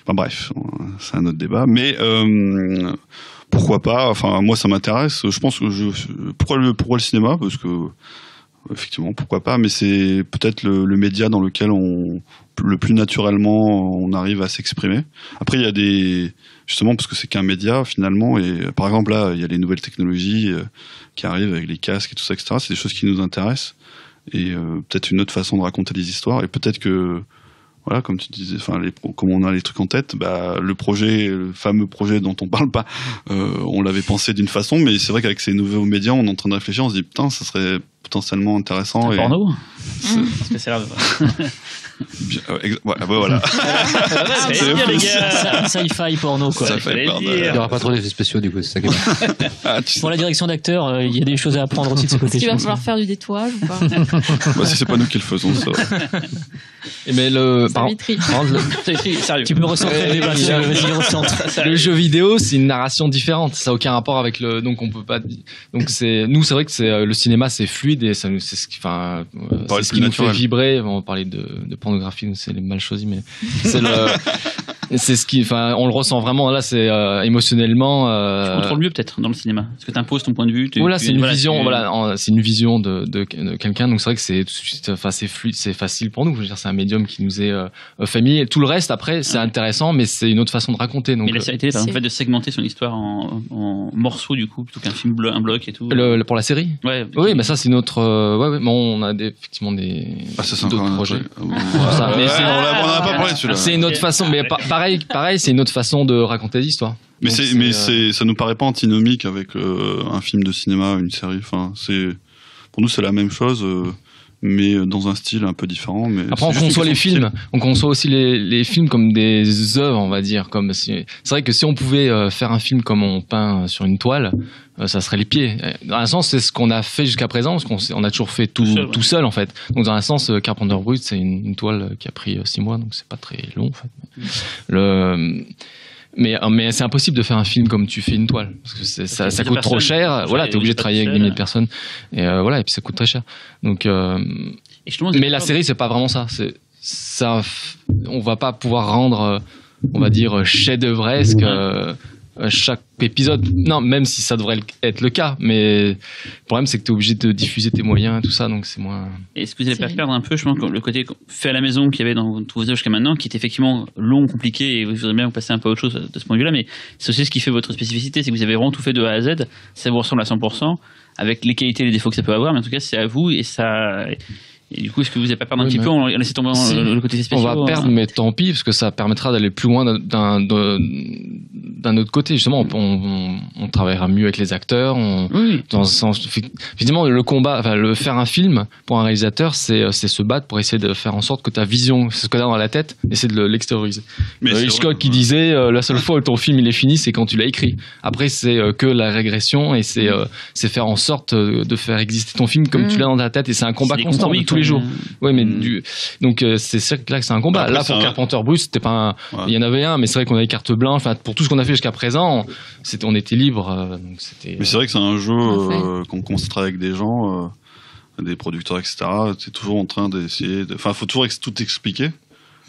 Enfin bref, c'est un autre débat. Mais pourquoi pas, enfin moi ça m'intéresse, je pense que pourquoi le cinéma, parce que effectivement pourquoi pas, mais c'est peut-être le média dans lequel le plus naturellement on arrive à s'exprimer. Après il y a justement parce que c'est qu'un média finalement, et par exemple là il y a les nouvelles technologies qui arrivent avec les casques et tout ça, etc. C'est des choses qui nous intéressent et peut-être une autre façon de raconter des histoires, et peut-être que voilà, comme tu disais, comme on a les trucs en tête, le fameux projet dont on parle pas, on l'avait pensé d'une façon, mais c'est vrai qu'avec ces nouveaux médias, on est en train de réfléchir, on se dit putain, ça serait potentiellement intéressant. C'est porno. Spécial. Voilà. C'est sci-fi porno quoi. Il n'y aura pas trop d'effets spéciaux du coup, c'est ça qui est. Pour la direction d'acteur, il y a des choses à apprendre aussi de ce côté. Est-ce qu'il va falloir faire du détourage ou pas? Si c'est pas nous qui le faisons, ça. Mais sérieux. Tu peux recentrer le débat. Le jeu vidéo, c'est une narration différente. Ça n'a aucun rapport avec donc on peut pas. Donc c'est vrai que c'est le cinéma, c'est fluide et c'est ce qui, c'est ce qui nous fait vibrer. On va parler de pornographie, c'est les mal choisis, mais c'est ce qui, on le ressent vraiment. Là, c'est émotionnellement. Tu contrôles mieux peut-être dans le cinéma, parce que tu imposes ton point de vue. Voilà, c'est une vision. Voilà, c'est une vision de quelqu'un. Donc c'est vrai que c'est tout de suite, c'est fluide, c'est facile pour nous. Je veux dire, c'est un médium qui nous est familier. Tout le reste, après, c'est intéressant, mais c'est une autre façon de raconter. Donc, mais la série télé, par exemple, le fait de segmenter son histoire en morceaux, du coup, plutôt qu'un film un bloc et tout. Pour la série. Ouais. Oui, mais ça, c'est notre. Bon, on a effectivement des. d'autres projets. On n'a pas parlé de celui-là. C'est une autre façon, mais pareil, c'est une autre façon de raconter des histoires. Mais ça nous paraît pas antinomique avec un film de cinéma, une série. Enfin, pour nous, c'est la même chose. Mais dans un style un peu différent. Mais après, on conçoit les films, on conçoit aussi les films comme des œuvres, on va dire. C'est vrai que si on pouvait faire un film comme on peint sur une toile, ça serait les pieds. Dans un sens, c'est ce qu'on a fait jusqu'à présent, parce qu'on a toujours fait tout seul, en fait. Donc, dans un sens, Carpenter Brut, c'est une toile qui a pris 6 mois, donc c'est pas très long, en fait. Mais c'est impossible de faire un film comme tu fais une toile, parce que ça coûte trop cher. Voilà, t'es obligé de travailler avec 10 000 personnes, et voilà, et puis ça coûte très cher. Donc, mais la série, c'est pas vraiment ça. On va pas pouvoir rendre, on va dire, chef-d'œuvresque chaque épisode. Non, même si ça devrait être le cas, mais le problème, c'est que t'es obligé de diffuser tes moyens et tout ça, donc c'est moins. Est-ce que vous n'allez pas perdre un peu, je pense, le côté fait à la maison qu'il y avait dans tous vos œuvres jusqu'à maintenant, qui est effectivement long, compliqué, et vous voudriez bien vous passer un peu à autre chose de ce point de vue-là, mais c'est aussi ce qui fait votre spécificité, c'est que vous avez vraiment tout fait de A à Z, ça vous ressemble à 100%, avec les qualités et les défauts que ça peut avoir, mais en tout cas, c'est à vous, et Et du coup, est-ce que vous n'avez pas perdre un petit peu en laissant tomber le côté spécial? On va perdre, mais tant pis, parce que ça permettra d'aller plus loin d'un autre côté. Justement, on travaillera mieux avec les acteurs. Dans un sens, finalement, le combat, faire un film pour un réalisateur, c'est se battre pour essayer de faire en sorte que ta vision, c'est ce que tu as dans la tête, essayer de l'extérioriser. Hitchcock qui disait la seule fois où ton film il est fini, c'est quand tu l'as écrit. Après, c'est que la régression et c'est faire en sorte de faire exister ton film comme tu l'as dans ta tête, et c'est un combat constant tous les jours. Ouais, mais donc c'est sûr que là c'est un combat. Après, là pour Carpenter Brut, c'était pas il y en avait un, mais c'est vrai qu'on avait carte blanche. Enfin, pour tout ce qu'on a fait jusqu'à présent, on était libre. Donc c'était. Mais c'est vrai que c'est un jeu qu'on commence à travailler avec des gens, des producteurs, etc. T'es toujours en train d'essayer. Enfin, faut toujours tout expliquer.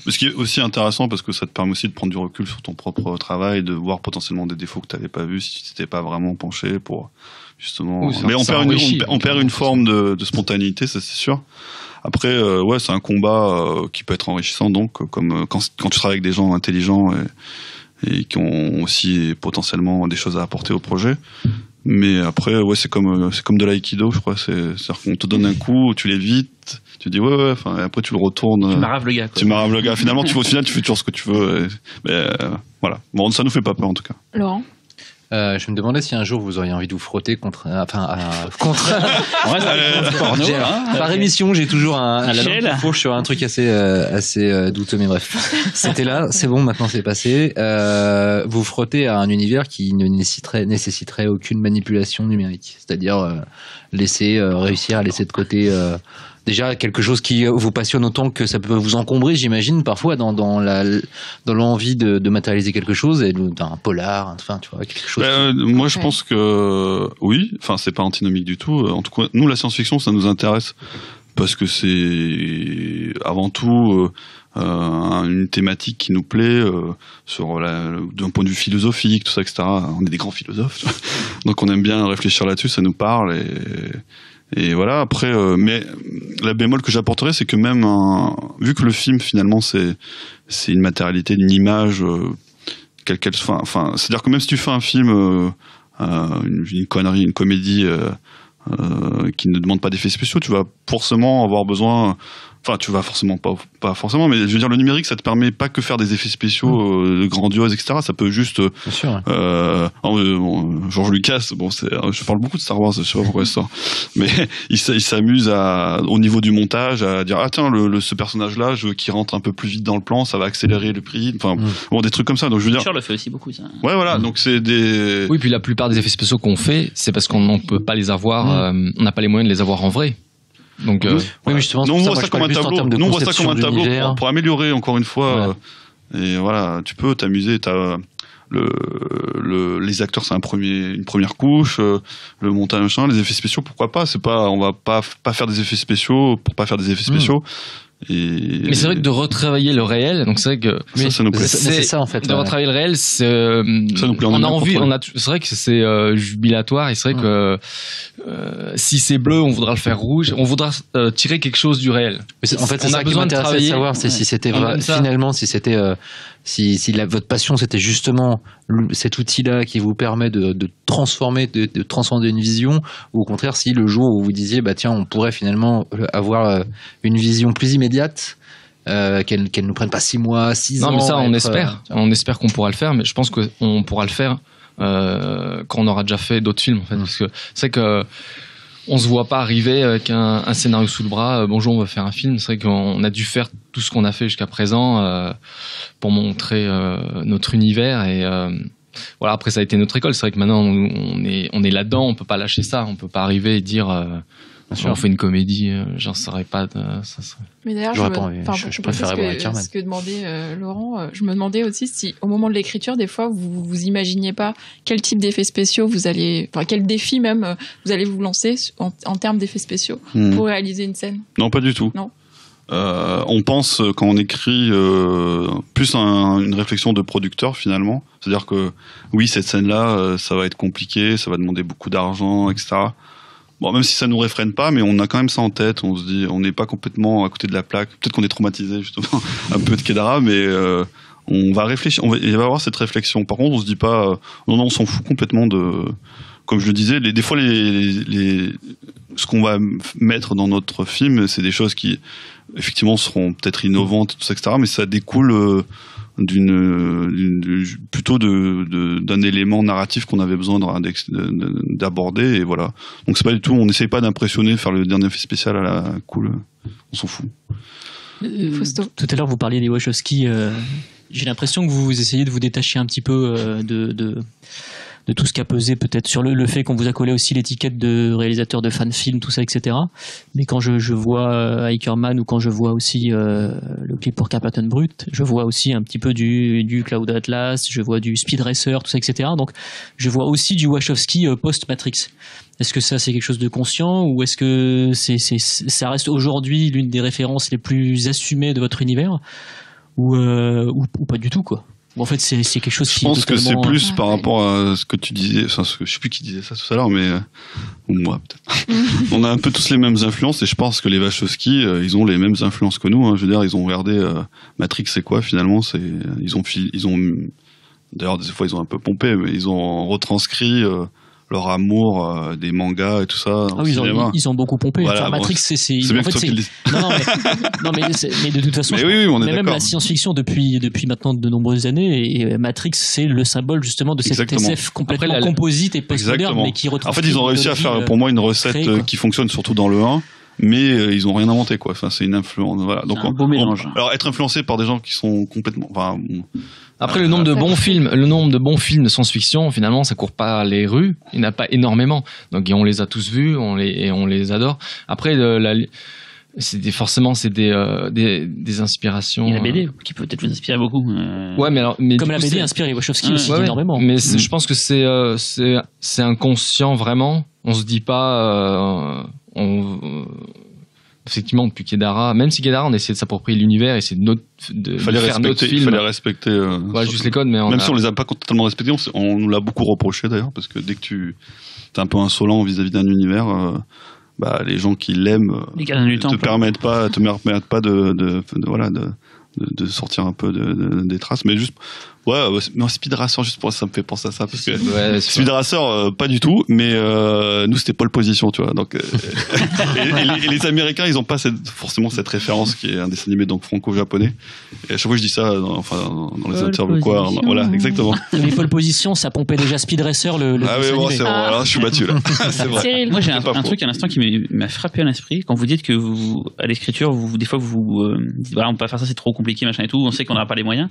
Ce qui est aussi intéressant parce que ça te permet aussi de prendre du recul sur ton propre travail, de voir potentiellement des défauts que tu n'avais pas vus si tu t'étais pas vraiment penché pour justement. Mais on perd une forme de spontanéité, ça c'est sûr. Après, c'est un combat qui peut être enrichissant, donc comme quand tu travailles avec des gens intelligents et qui ont aussi potentiellement des choses à apporter au projet. Mais après, c'est comme de l'aïkido, je crois. C'est-à-dire qu'on te donne un coup, tu l'évites, tu dis enfin, après tu le retournes. Tu maraves le gars. Tu maraves le gars. Finalement, au final, tu fais toujours ce que tu veux. Mais voilà. Bon, ça nous fait pas peur en tout cas. Laurent. Je me demandais si un jour vous auriez envie de vous frotter contre. Par émission, j'ai toujours la langue fourche sur un truc assez douteux, mais bref. C'était là, c'est bon, maintenant c'est passé. Vous frottez à un univers qui ne nécessiterait aucune manipulation numérique, c'est-à-dire réussir à laisser de côté. Déjà quelque chose qui vous passionne autant que ça peut vous encombrer, j'imagine, parfois dans l'envie de matérialiser quelque chose, et d'un polar, enfin, tu vois, quelque chose. Moi, je pense que oui. Enfin, c'est pas antinomique du tout. En tout cas, nous, la science-fiction, ça nous intéresse parce que c'est avant tout une thématique qui nous plaît d'un point de vue philosophique, tout ça, etc. On est des grands philosophes, donc on aime bien réfléchir là-dessus. Ça nous parle et voilà. Après, mais la bémol que j'apporterais, c'est que même vu que le film finalement c'est une matérialité d'une image, quelle qu'elle soit. Enfin, c'est-à-dire que même si tu fais un film, une connerie, une comédie qui ne demande pas d'effets spéciaux, tu vas forcément avoir besoin. Enfin, tu vas forcément pas forcément, mais je veux dire, le numérique, ça te permet pas que faire des effets spéciaux grandioses, etc. Ça peut juste. Bien sûr. George Lucas, je parle beaucoup de Star Wars, je sais pas pourquoi ça. Mais il s'amuse au niveau du montage à dire tiens, ce personnage-là, je veux qu'il rentre un peu plus vite dans le plan, ça va accélérer le prix. Enfin, des trucs comme ça. Donc je veux dire. Richard le fait aussi beaucoup ça. Ouais, voilà. Donc c'est des. Oui, puis la plupart des effets spéciaux qu'on fait, c'est parce qu'on ne peut pas les avoir. On n'a pas les moyens de les avoir en vrai. Donc, oui, justement, nous on voit ça comme un tableau, pour améliorer encore une fois. Et voilà, tu peux t'amuser. Les acteurs, c'est une première couche. Le montage, machin, les effets spéciaux, pourquoi pas. On va pas faire des effets spéciaux pour pas faire des effets spéciaux. Mais c'est vrai que de retravailler le réel, donc c'est vrai que ça nous plaît. C'est ça en fait. De retravailler le réel, ça nous plaît. On a envie. C'est vrai que c'est jubilatoire. Et c'est vrai que si c'est bleu, on voudra le faire rouge. On voudra tirer quelque chose du réel. En fait, c'est ça qui m'intéressait de savoir, c'est si c'était finalement, si c'était votre passion, c'était justement cet outil-là qui vous permet de transformer une vision, ou au contraire, si le jour où vous disiez, tiens, on pourrait finalement avoir une vision plus immédiate, qu'elle ne prenne pas 6 mois, 6 ans. Non, mais ça, on espère. On espère qu'on pourra le faire, mais je pense qu'on pourra le faire quand on aura déjà fait d'autres films, en fait. Parce que c'est que on se voit pas arriver avec un scénario sous le bras. Bonjour, on va faire un film. C'est vrai qu'on a dû faire tout ce qu'on a fait jusqu'à présent pour montrer notre univers. Et voilà. Après, ça a été notre école. C'est vrai que maintenant, on est là-dedans. On peut pas lâcher ça. On peut pas arriver et dire on fait une comédie. J'en saurais pas. Ça serait... Mais d'ailleurs, je préférais voir Ackerman. Ce que demandait Laurent, je me demandais aussi si, au moment de l'écriture, des fois, vous imaginiez pas quel type d'effets spéciaux quel défi même vous allez vous lancer en termes d'effets spéciaux pour réaliser une scène. Non, pas du tout. Non. On pense quand on écrit plus une réflexion de producteur finalement. C'est-à-dire que oui, cette scène-là, ça va être compliqué, ça va demander beaucoup d'argent, etc. Bon, même si ça nous réfrène pas, mais on a quand même ça en tête. On se dit, on n'est pas complètement à côté de la plaque. Peut-être qu'on est traumatisé justement un peu de Kedara, mais on va réfléchir. Il va y avoir cette réflexion. Par contre, on se dit pas, non, on s'en fout complètement de. Comme je le disais, des fois ce qu'on va mettre dans notre film, c'est des choses qui effectivement seront peut-être innovantes, tout ça, etc. Mais ça découle plutôt d'un élément narratif qu'on avait besoin d'aborder, et voilà. Donc c'est pas du tout, on n'essaye pas d'impressionner, faire le dernier effet spécial à la cool, on s'en fout. Tout à l'heure vous parliez des Wachowski, j'ai l'impression que vous essayez de vous détacher un petit peu de tout ce qui a pesé peut-être sur le fait qu'on vous a collé aussi l'étiquette de réalisateur de fan film, tout ça, etc. Mais quand je vois Hikerman, ou quand je vois aussi le clip pour Captain Brut, je vois aussi un petit peu du Cloud Atlas, je vois du Speed Racer, tout ça, etc. Donc je vois aussi du Wachowski post-Matrix. Est-ce que ça c'est quelque chose de conscient, ou est-ce que ça reste aujourd'hui l'une des références les plus assumées de votre univers, ou pas du tout, quoi? En fait, c'est quelque chose qui. Je pense que c'est plus par rapport à ce que tu disais. Enfin, je sais plus qui disait ça tout à l'heure, mais ou moi peut-être. On a un peu tous les mêmes influences, et je pense que les Wachowski, ils ont les mêmes influences que nous. Hein. Je veux dire, ils ont regardé Matrix, c'est quoi finalement? Ils ont. D'ailleurs, des fois, ils ont un peu pompé, mais ils ont retranscrit leur amour des mangas et tout ça. Ah oui, ils ont beaucoup pompé. Voilà, enfin, Matrix, c'est en fait, c'est mais de toute façon, mais même la science-fiction depuis maintenant de nombreuses années, et Matrix, c'est le symbole justement de cette SF complètement composite et post-moderne, mais qui retrouve. En fait, ils ont réussi à faire pour moi une recette qui fonctionne surtout dans le 1. Mais ils ont rien inventé, quoi. Enfin, c'est une influence. Voilà. Donc, un beau mélange. Alors, être influencé par des gens qui sont complètement. Enfin, après, le nombre de bons films de science-fiction, finalement, ça court pas les rues. Il n'y en a pas énormément. Donc, on les a tous vus, on les adore. Après, c'est des inspirations. Il y a la BD qui peut peut-être vous inspirer beaucoup. Ouais, mais comme la BD inspire les Wachowski aussi énormément. Mais je pense que c'est inconscient vraiment. On se dit pas. Effectivement, depuis Kedara, même si Kedara on essaie de s'approprier l'univers, essayer de faire notre film, il fallait respecter juste les codes, mais même si on les a pas totalement respectés, on nous l'a beaucoup reproché d'ailleurs, parce que dès que tu es un peu insolent vis-à-vis d'un univers, les gens qui l'aiment te permettent pas de sortir un peu des traces, mais juste mais Speed Racer, juste pour ça me fait penser à ça, parce que Speed Racer pas du tout, mais nous c'était pole position, tu vois, donc et les Américains ils ont pas forcément cette référence qui est un dessin animé donc franco-japonais, et à chaque fois je dis ça dans les interviews quoi, voilà, exactement. Les pole position, ça pompait déjà Speed Racer le ah oui, bon, c'est bon, alors je suis battu là. C'est vrai. Moi j'ai un truc à l'instant qui m'a frappé à l'esprit, quand vous dites que vous à l'écriture des fois vous dites voilà, on peut pas faire ça, c'est trop compliqué machin et tout, on sait qu'on n'aura pas les moyens.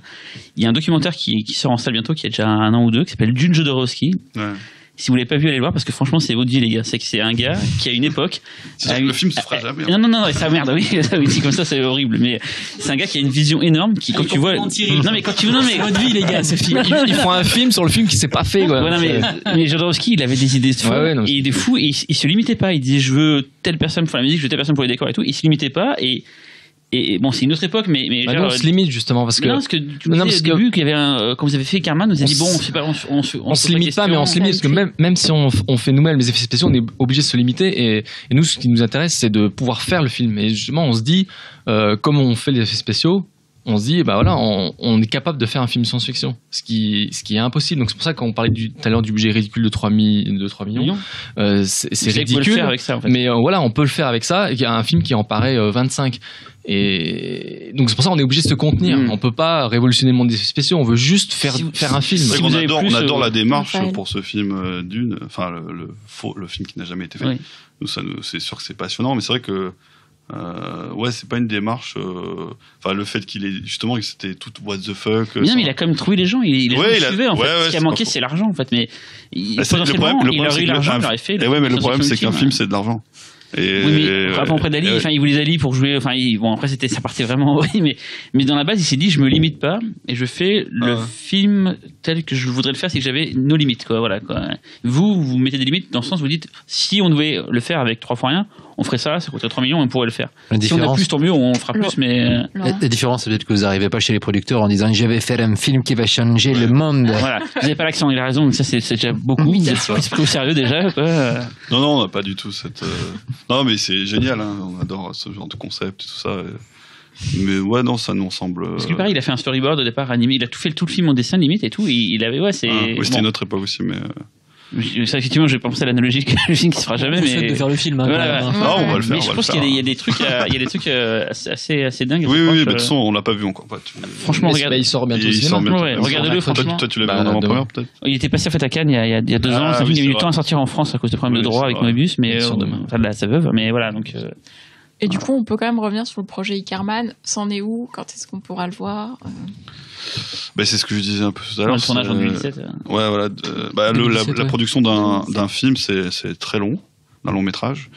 Il y a un documentaire qui sort en salle bientôt, qui a déjà 1 an ou 2, qui s'appelle Dune Jodorowsky. Ouais. Si vous l'avez pas vu, allez le voir, parce que franchement c'est votre vie, les gars. C'est que c'est un gars qui à une époque. Le film se fera jamais. Non, ça merde, oui, c'est comme ça, c'est horrible. Mais c'est un gars qui a une vision énorme, qui quand tu vois. Non mais votre vie, les gars, c'est film. Ils font un film sur le film qui s'est pas fait, quoi. Ouais, mais Jodorowsky, il avait des idées de fou, et des fous, et il se limitait pas. Il disait je veux telle personne pour la musique, je veux telle personne pour les décors et tout. Il se limitait pas, et bon, c'est une autre époque, mais on se limite justement parce que. Non, parce que tu me disais au début qu'il y avait quand vous avez fait Carman, vous avez dit bon, on se limite pas, mais on se limite parce que même si on fait nous-mêmes les effets spéciaux, on est obligé de se limiter, et nous, ce qui nous intéresse, c'est de pouvoir faire le film. Et justement, on se dit, comme on fait les effets spéciaux, on se dit, on est capable de faire un film science-fiction, ce qui est impossible. Donc c'est pour ça qu'on parlait tout à l'heure du budget ridicule de 3 millions. C'est ridicule, avec ça, en fait. Mais on peut le faire avec ça. Il y a un film qui en paraît 25. Et donc c'est pour ça qu'on est obligé de se contenir. On peut pas révolutionner le monde des effets spéciaux. On veut juste faire un film. On adore la démarche pour ce film Dune. Enfin le film qui n'a jamais été fait. Oui. C'est sûr que c'est passionnant, mais c'est vrai que c'est pas une démarche. Enfin, le fait qu'il est justement que c'était tout what the fuck. Mais non, mais il a quand même trouvé les gens. Il suivait en fait. Ce qui a manqué, c'est l'argent en fait. Mais potentiellement, il aurait eu l'argent, il aurait fait. Mais le problème, c'est qu'un film, c'est de l'argent. Oui, mais rappelons près d'Ali, il voulait Ali pour jouer. Après ça partait vraiment. Oui, mais dans la base, il s'est dit, je me limite pas et je fais le film tel que je voudrais le faire, c'est que j'avais nos limites, quoi. Voilà, quoi. Vous mettez des limites dans le sens où vous dites, si on devait le faire avec 3 fois rien, on ferait ça coûterait 3 millions, on pourrait le faire. Si on a plus, tant mieux, on fera plus, mais. La différence, c'est peut-être que vous n'arrivez pas chez les producteurs en disant, je vais faire un film qui va changer le monde. Voilà. Vous n'avez pas l'accent, il a raison, donc ça, c'est déjà beaucoup. C'est plus sérieux déjà, quoi. Non, on n'a pas du tout cette. Non, mais c'est génial, hein. On adore ce genre de concept et tout ça. Mais non, ça nous semble. Parce que pareil, il a fait un storyboard au départ animé, il a tout le film en dessin limite et tout. Il avait, c'était notre époque aussi, mais. Effectivement, j'ai pensé à l'analogie que le film qui se fera jamais, mais de faire le film. On va le faire. Mais je pense qu'il y a des trucs, assez dingues. Oui, mais de toute façon, on l'a pas vu encore. Franchement, regarde. Il sort bientôt au cinéma. Regardez-le, franchement. Toi, tu l'as vu en avant-première, peut-être. Il était passé en fait à Cannes il y a 2 ans. Ça a mis du temps à sortir en France à cause de problèmes de droit avec Moebius, mais sa veuve. Mais voilà, donc. Et du coup, on peut quand même revenir sur le projet Ickerman. C'en est où? Quand est-ce qu'on pourra le voir? C'est ce que je disais un peu tout à l'heure. Le tournage en 2017. Ouais, voilà. La production d'un film, c'est très long, d'un long métrage.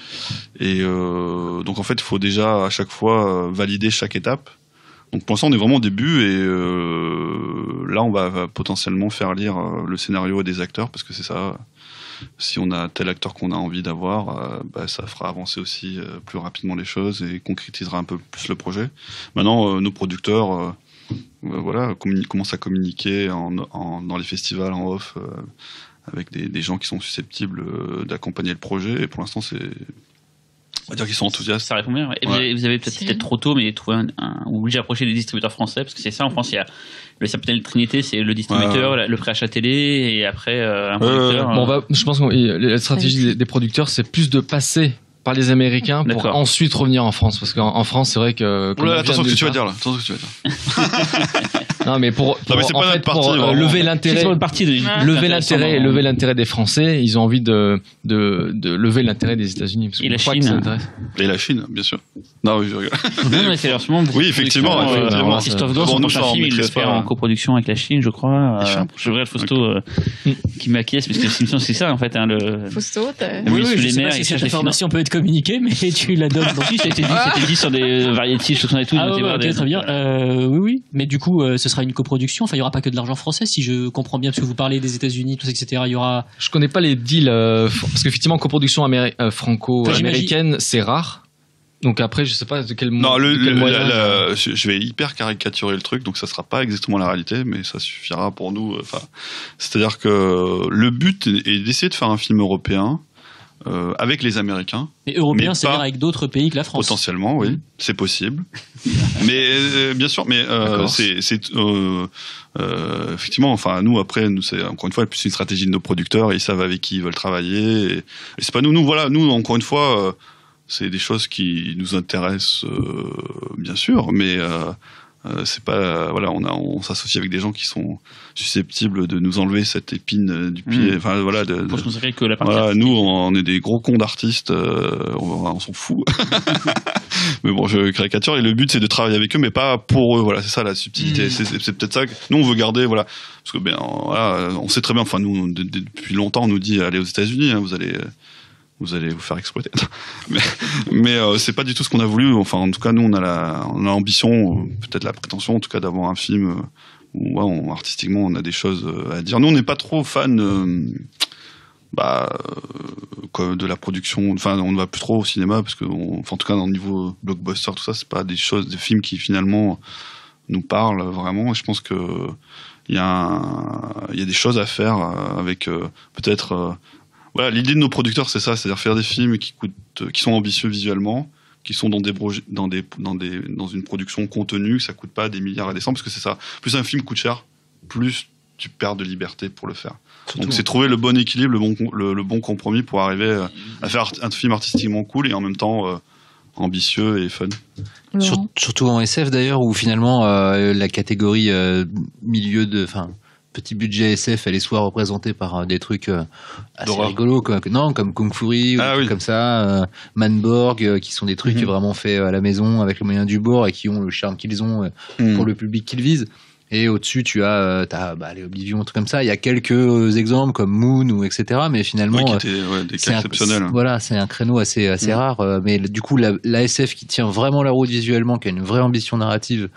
Et donc en fait, il faut déjà à chaque fois valider chaque étape. Donc pour l'instant, on est vraiment au début et là, on va potentiellement faire lire le scénario à des acteurs parce que c'est ça. Si on a tel acteur qu'on a envie d'avoir, ça fera avancer aussi plus rapidement les choses et concrétisera un peu plus le projet. Maintenant, nos producteurs commencent à communiquer dans les festivals en off avec des gens qui sont susceptibles d'accompagner le projet. Et pour l'instant, on va dire qu'ils sont enthousiastes. Ça répond bien. Et vous avez peut-être trop tôt, mais trouvé ou obligé d'approcher des distributeurs français, parce que c'est ça en France. Il y a le Sapinel Trinité, c'est le distributeur, le préachat télé, et après un producteur. Je pense que la stratégie des producteurs, c'est plus de passer par les Américains pour ensuite revenir en France, parce qu'en France, c'est vrai que. Attention ce que tu vas dire là. Non, mais pour lever l'intérêt, lever l'intérêt des Français, ils ont envie de lever l'intérêt des États-Unis. Et la Chine. Et la Chine, bien sûr. Non, oui, je regarde. Non, mais c'est lancement. Oui, effectivement. Christophe Gans, son prochain film, il le fait en coproduction avec la Chine, je crois. Je regarde Fausto qui m'acquiesce, parce que Simpson, c'est ça, en fait. Fausto, oui, je sais pas si cette information peut être communiquée, mais tu la donnes. Si, ça a été dit sur des variétés, je et tout. Ok, très bien. Oui. Mais du coup, ce sera une coproduction. Enfin, il y aura pas que de l'argent français, si je comprends bien, parce que vous parlez des États-Unis, tout ça, etc. Il y aura. Je connais pas les deals, parce qu'effectivement, coproduction franco-américaine, c'est rare. Donc après, je sais pas de quel moyen. Je vais hyper caricaturer le truc, donc ça sera pas exactement la réalité, mais ça suffira pour nous. C'est-à-dire que le but est d'essayer de faire un film européen. Avec les Américains. Et européens, c'est-à-dire avec d'autres pays que la France. Potentiellement, oui, c'est possible. Mais bien sûr, mais effectivement, nous après, c'est encore une fois plus une stratégie de nos producteurs. Ils savent avec qui ils veulent travailler. Et c'est pas nous. Nous encore une fois, c'est des choses qui nous intéressent, bien sûr, mais. C'est pas on s'associe avec des gens qui sont susceptibles de nous enlever cette épine du pied. Que la partie nous on est des gros cons d'artistes, on s'en fout. Mais bon, je caricature et le but c'est de travailler avec eux, mais pas pour eux. Voilà, c'est ça la subtilité. C'est peut-être ça que nous on veut garder. Voilà, parce que on sait très bien. Enfin nous depuis longtemps on nous dit allez aux États-Unis, vous allez vous faire exploiter. mais c'est pas du tout ce qu'on a voulu. Enfin, en tout cas, nous, on a l'ambition, peut-être la prétention, en tout cas, d'avoir un film où, artistiquement, on a des choses à dire. Nous, on n'est pas trop fan de la production. Enfin, on ne va plus trop au cinéma parce que, en tout cas, dans le niveau blockbuster, tout ça, c'est pas des films qui finalement nous parlent vraiment. Et je pense que il y a des choses à faire avec peut-être. Voilà, l'idée de nos producteurs, c'est ça, c'est-à-dire faire des films qui sont ambitieux visuellement, qui sont dans une production contenue, ça coûte pas des milliards à descendre, parce que c'est ça. Plus un film coûte cher, plus tu perds de liberté pour le faire. Donc c'est trouver le bon équilibre, le bon compromis pour arriver à faire un film artistiquement cool et en même temps ambitieux et fun. Surtout en SF d'ailleurs, où finalement la catégorie milieu de, petit budget SF, elle est soit représentée par des trucs assez rigolos, comme Kung Fury, ou comme ça, Manborg, qui sont des trucs vraiment faits à la maison avec les moyens du bord et qui ont le charme qu'ils ont pour le public qu'ils visent. Et au-dessus, tu as les Oblivion, trucs comme ça. Il y a quelques exemples comme Moon ou etc. Mais finalement, qui étaient des cas exceptionnels. Voilà, c'est un créneau assez rare. Mais du coup, la SF qui tient vraiment la route visuellement, qui a une vraie ambition narrative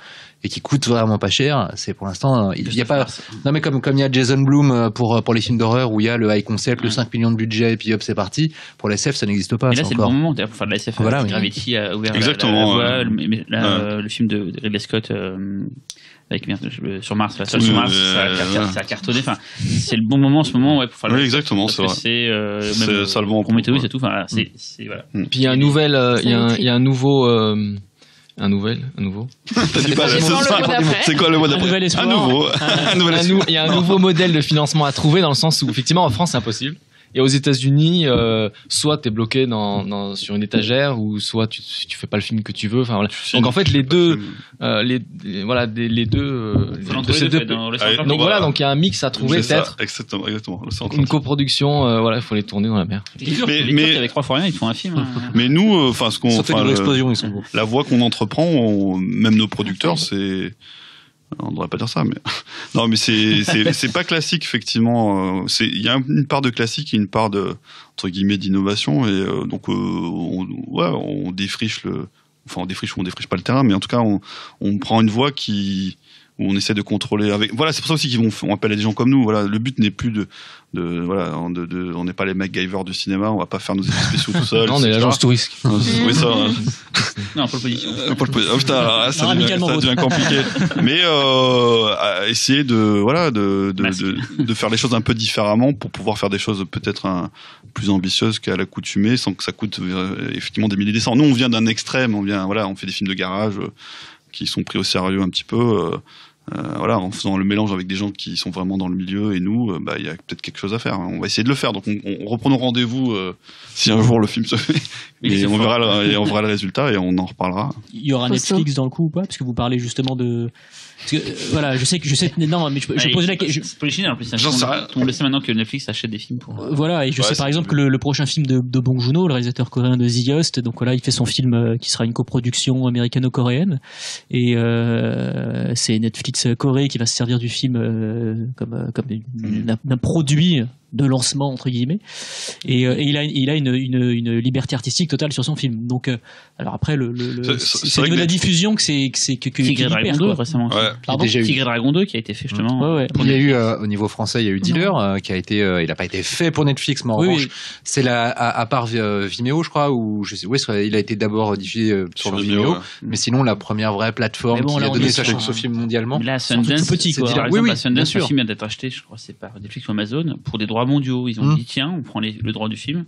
et qui coûte vraiment pas cher, c'est pour l'instant il y a pas. Non mais comme il y a Jason Blum pour les films d'horreur où il y a le high concept, le 5 millions de budget et puis hop c'est parti. Pour la SF ça n'existe pas. Et là c'est le bon moment pour faire de la SF. Voilà, Gravity a ouvert exactement, la voie. Le film de Ridley Scott. Avec sur Mars, la seule sur Mars, ça a cartonné. Enfin, c'est le bon moment en ce moment, pour faire. Oui, exactement, c'est vrai. C'est ça le bon. Prometheus et tout. Enfin, c'est voilà. Puis il y a un nouveau. Un nouveau. T'as dit pas, c'est quoi le mot d'après? Un nouveau. Il y a un nouveau modèle de financement à trouver dans le sens où effectivement en France c'est impossible. Et aux États-Unis, soit t'es bloqué sur une étagère, ou soit tu fais pas le film que tu veux. Enfin voilà. Donc en fait, les deux. Donc voilà, donc il y a un mix à trouver peut-être. Exactement. Une coproduction, voilà, il faut les tourner dans la mer. Mais avec 3 fois rien, ils font un film. Mais nous, la voie qu'on entreprend, même nos producteurs, c'est. On ne devrait pas dire ça, mais non, mais c'est pas classique effectivement. Il y a une part de classique et une part de entre guillemets d'innovation, et donc on défriche on défriche pas le terrain, mais en tout cas on prend une voie où on essaie de contrôler avec. Voilà, c'est pour ça aussi qu'on appelle à des gens comme nous. Voilà, le but n'est plus on n'est pas les MacGyver du cinéma. On va pas faire nos effets spéciaux tout seul. Non, on est l'agence touriste. Oui, ça. Non, Pôle Position. Oh putain, ça devient compliqué. Mais essayer de faire les choses un peu différemment pour pouvoir faire des choses peut-être plus ambitieuses qu'à l'accoutumée, sans que ça coûte effectivement des milliers de cents. Nous, on vient d'un extrême. On fait des films de garage qui sont pris au sérieux un petit peu. En faisant le mélange avec des gens qui sont vraiment dans le milieu, et nous, il y a peut-être quelque chose à faire. On va essayer de le faire. Donc on reprend nos rendez-vous si un jour le film se fait. Et on verra le résultat et on en reparlera. Il y aura Netflix dans le coup ou pas? Parce que vous parlez justement de. Parce que, je sais. Non, mais je pose la question. C'est Polichinelle en plus. Tout le monde le sait maintenant que Netflix achète des films pour. Voilà, et je sais par exemple que le prochain film de Bong Joon-ho, le réalisateur coréen de The Host, donc voilà, il fait son film qui sera une coproduction américano-coréenne, et c'est Netflix Corée qui va se servir du film comme d'un produit de lancement entre guillemets, et il a une liberté artistique totale sur son film. Donc alors après c'est au niveau de la diffusion que Tigre Dragon 2 récemment. Tigre Dragon 2 qui a été fait justement. Il y a eu au niveau français, il y a eu Dealer qui a été il a pas été fait pour Netflix, mais en revanche c'est à part Vimeo, je crois, ou je sais il a été d'abord diffusé sur Vimeo, mais sinon la première vraie plateforme qui a donné sa chance au film mondialement. Là, Sundance, petit quoi. Par exemple, Sundance, le film vient d'être acheté, je crois, c'est par Netflix ou Amazon pour des droits mondiaux. Ils ont dit tiens, on prend le droit du film.